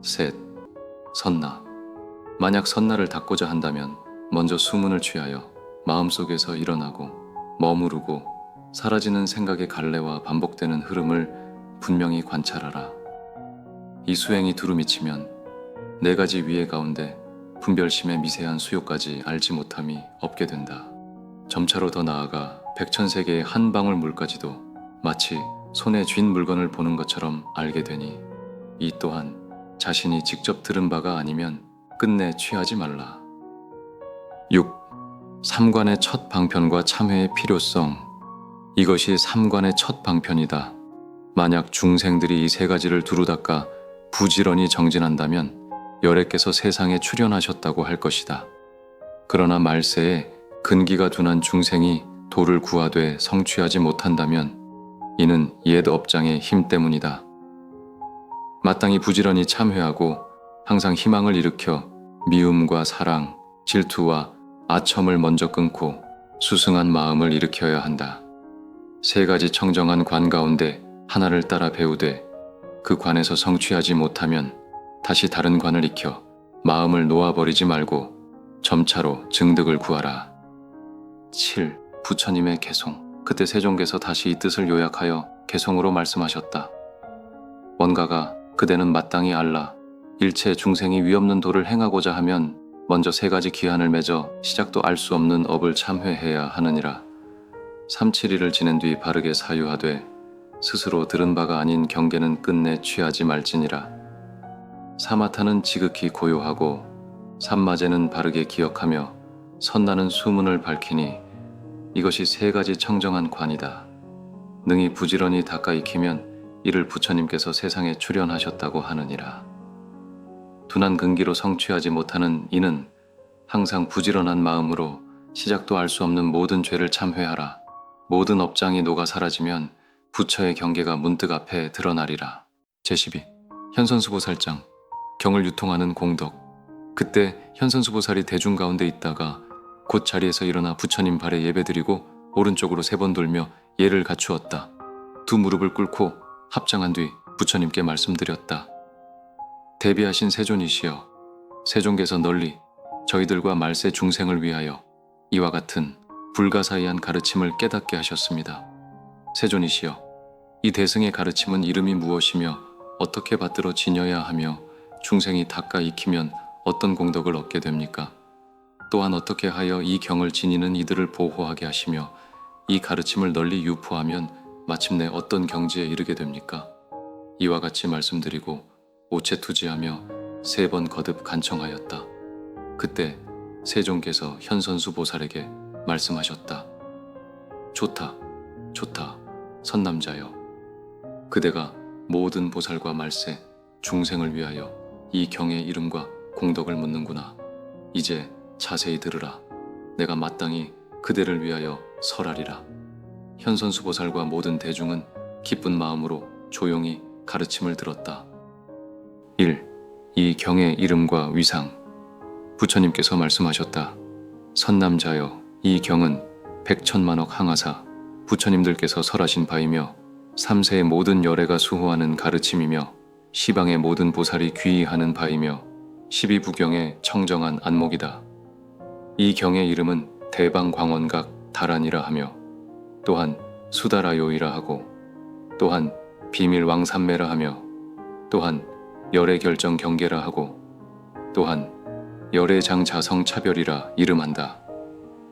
Speaker 1: 셋. 선나. 만약 선나를 닦고자 한다면 먼저 수문을 취하여 마음속에서 일어나고 머무르고 사라지는 생각의 갈래와 반복되는 흐름을 분명히 관찰하라. 이 수행이 두루 미치면 네 가지 위해 가운데 분별심의 미세한 수요까지 알지 못함이 없게 된다. 점차로 더 나아가 백천세계의 한 방울 물까지도 마치 손에 쥔 물건을 보는 것처럼 알게 되니 이 또한 자신이 직접 들은 바가 아니면 끝내 취하지 말라. 6. 삼관의 첫 방편과 참회의 필요성. 이것이 삼관의 첫 방편이다. 만약 중생들이 이 세 가지를 두루 닦아 부지런히 정진한다면 열애께서 세상에 출현하셨다고 할 것이다. 그러나 말세에 근기가 둔한 중생이 도를 구하되 성취하지 못한다면 이는 옛 업장의 힘 때문이다. 마땅히 부지런히 참회하고 항상 희망을 일으켜 미움과 사랑, 질투와 아첨을 먼저 끊고 수승한 마음을 일으켜야 한다. 세 가지 청정한 관 가운데 하나를 따라 배우되 그 관에서 성취하지 못하면 다시 다른 관을 익혀 마음을 놓아버리지 말고 점차로 증득을 구하라. 7. 부처님의 개송. 그때 세종께서 다시 이 뜻을 요약하여 개송으로 말씀하셨다. 원가가 그대는 마땅히 알라. 일체 중생이 위없는 도를 행하고자 하면 먼저 세 가지 기한을 맺어 시작도 알 수 없는 업을 참회해야 하느니라. 3, 7일을 지낸 뒤 바르게 사유하되 스스로 들은 바가 아닌 경계는 끝내 취하지 말지니라. 사마타는 지극히 고요하고 삼마제는 바르게 기억하며 선나는 수문을 밝히니 이것이 세 가지 청정한 관이다. 능히 부지런히 닦아 익히면 이를 부처님께서 세상에 출현하셨다고 하느니라. 둔한 근기로 성취하지 못하는 이는 항상 부지런한 마음으로 시작도 알 수 없는 모든 죄를 참회하라. 모든 업장이 녹아 사라지면 부처의 경계가 문득 앞에 드러나리라. 제12. 현선수보살장. 경을 유통하는 공덕. 그때 현선수보살이 대중 가운데 있다가 곧 자리에서 일어나 부처님 발에 예배드리고 오른쪽으로 3번 돌며 예를 갖추었다. 두 무릎을 꿇고 합장한 뒤 부처님께 말씀드렸다. 대비하신 세존이시여, 세존께서 널리 저희들과 말세 중생을 위하여 이와 같은 불가사의한 가르침을 깨닫게 하셨습니다. 세존이시여, 이 대승의 가르침은 이름이 무엇이며 어떻게 받들어 지녀야 하며 중생이 닦아 익히면 어떤 공덕을 얻게 됩니까? 또한 어떻게 하여 이 경을 지니는 이들을 보호하게 하시며 이 가르침을 널리 유포하면 마침내 어떤 경지에 이르게 됩니까? 이와 같이 말씀드리고 오체투지하며 3번 거듭 간청하였다. 그때 세종께서 현선수 보살에게 말씀하셨다. 좋다, 좋다, 선남자여. 그대가 모든 보살과 말세, 중생을 위하여 이 경의 이름과 공덕을 묻는구나. 이제 자세히 들으라. 내가 마땅히 그대를 위하여 설하리라. 현선수 보살과 모든 대중은 기쁜 마음으로 조용히 가르침을 들었다. 1. 이 경의 이름과 위상. 부처님께서 말씀하셨다. 선남자여, 이 경은 백천만억 항하사 부처님들께서 설하신 바이며 3세의 모든 열애가 수호하는 가르침이며 시방의 모든 보살이 귀의하는 바이며 12부경의 청정한 안목이다. 이 경의 이름은 대방광원각 다란이라 하며 또한 수다라요이라 하고 또한 비밀왕삼매라 하며 또한 열애결정 경계라 하고 또한 열애장자성 차별이라 이름한다.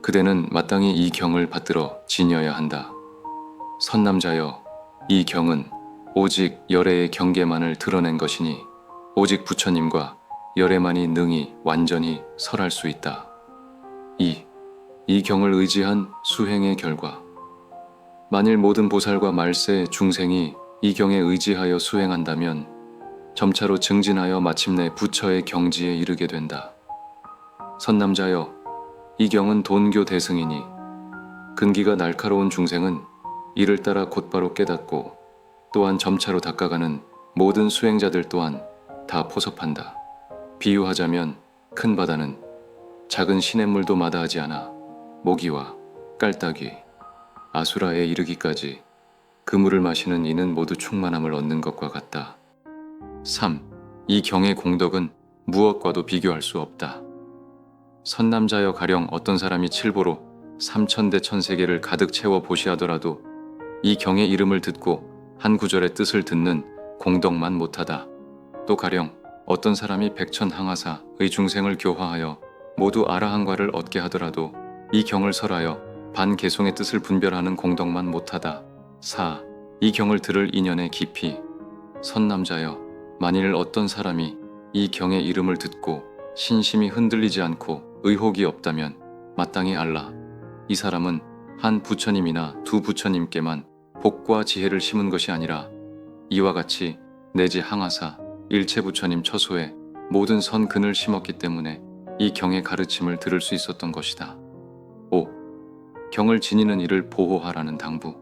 Speaker 1: 그대는 마땅히 이 경을 받들어 지녀야 한다. 선남자여, 이 경은 오직 열애의 경계만을 드러낸 것이니 오직 부처님과 열애만이 능히 완전히 설할 수 있다. 2. 이 경을 의지한 수행의 결과. 만일 모든 보살과 말세 중생이 이 경에 의지하여 수행한다면 점차로 증진하여 마침내 부처의 경지에 이르게 된다. 선남자여, 이 경은 돈교 대승이니 근기가 날카로운 중생은 이를 따라 곧바로 깨닫고 또한 점차로 닦아가는 모든 수행자들 또한 다 포섭한다. 비유하자면 큰 바다는 작은 시냇물도 마다하지 않아 모기와 깔따귀, 아수라에 이르기까지 그 물을 마시는 이는 모두 충만함을 얻는 것과 같다. 3. 이 경의 공덕은 무엇과도 비교할 수 없다. 선남자여, 가령 어떤 사람이 칠보로 3천대 천세계를 가득 채워 보시하더라도 이 경의 이름을 듣고 한 구절의 뜻을 듣는 공덕만 못하다. 또 가령 어떤 사람이 백천항하사의 중생을 교화하여 모두 아라한과를 얻게 하더라도 이 경을 설하여 반개송의 뜻을 분별하는 공덕만 못하다. 4. 이 경을 들을 인연의 깊이. 선남자여, 만일 어떤 사람이 이 경의 이름을 듣고 신심이 흔들리지 않고 의혹이 없다면 마땅히 알라. 이 사람은 한 부처님이나 두 부처님께만 복과 지혜를 심은 것이 아니라 이와 같이 내지 항하사 일체 부처님 처소에 모든 선근을 심었기 때문에 이 경의 가르침을 들을 수 있었던 것이다. 5. 경을 지니는 이를 보호하라는 당부.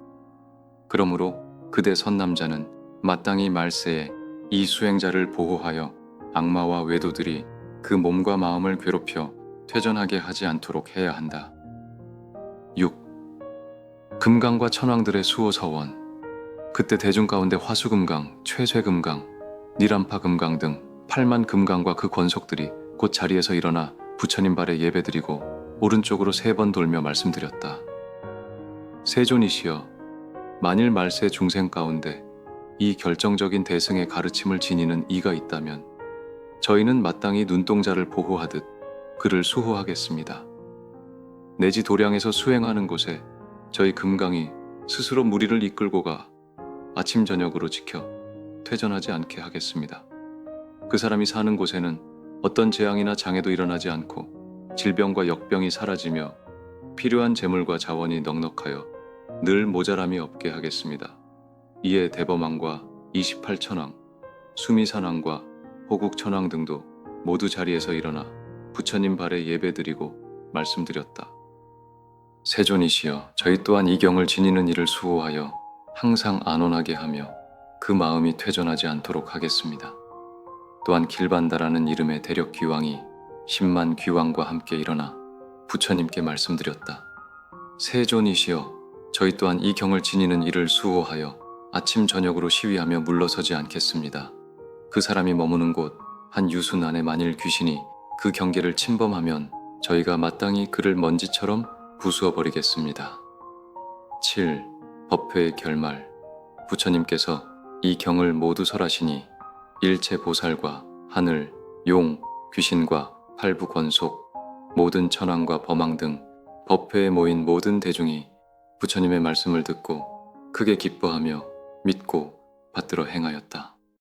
Speaker 1: 그러므로 그대 선남자는 마땅히 말세에 이 수행자를 보호하여 악마와 외도들이 그 몸과 마음을 괴롭혀 퇴전하게 하지 않도록 해야 한다. 6. 금강과 천왕들의 수호서원. 그때 대중 가운데 화수금강, 최쇠금강, 니람파금강 등 8만 금강과 그 권속들이 곧 자리에서 일어나 부처님 발에 예배드리고 오른쪽으로 3번 돌며 말씀드렸다. 세존이시여, 만일 말세 중생 가운데 이 결정적인 대승의 가르침을 지니는 이가 있다면 저희는 마땅히 눈동자를 보호하듯 그를 수호하겠습니다. 내지 도량에서 수행하는 곳에 저희 금강이 스스로 무리를 이끌고 가 아침 저녁으로 지켜 퇴전하지 않게 하겠습니다. 그 사람이 사는 곳에는 어떤 재앙이나 장애도 일어나지 않고 질병과 역병이 사라지며 필요한 재물과 자원이 넉넉하여 늘 모자람이 없게 하겠습니다. 이에 대범왕과 28천왕, 수미산왕과 호국천왕 등도 모두 자리에서 일어나 부처님 발에 예배드리고 말씀드렸다. 세존이시여, 저희 또한 이 경을 지니는 이를 수호하여 항상 안온하게 하며 그 마음이 퇴전하지 않도록 하겠습니다. 또한 길반다라는 이름의 대력 귀왕이 10만 귀왕과 함께 일어나 부처님께 말씀드렸다. 세존이시여, 저희 또한 이 경을 지니는 이를 수호하여 아침 저녁으로 시위하며 물러서지 않겠습니다. 그 사람이 머무는 곳 한 유순 안에 만일 귀신이 그 경계를 침범하면 저희가 마땅히 그를 먼지처럼 부수어 버리겠습니다. 7. 법회의 결말. 부처님께서 이 경을 모두 설하시니 일체 보살과 하늘, 용, 귀신과 팔부 권속, 모든 천왕과 범왕 등 법회에 모인 모든 대중이 부처님의 말씀을 듣고 크게 기뻐하며 믿고 받들어 행하였다.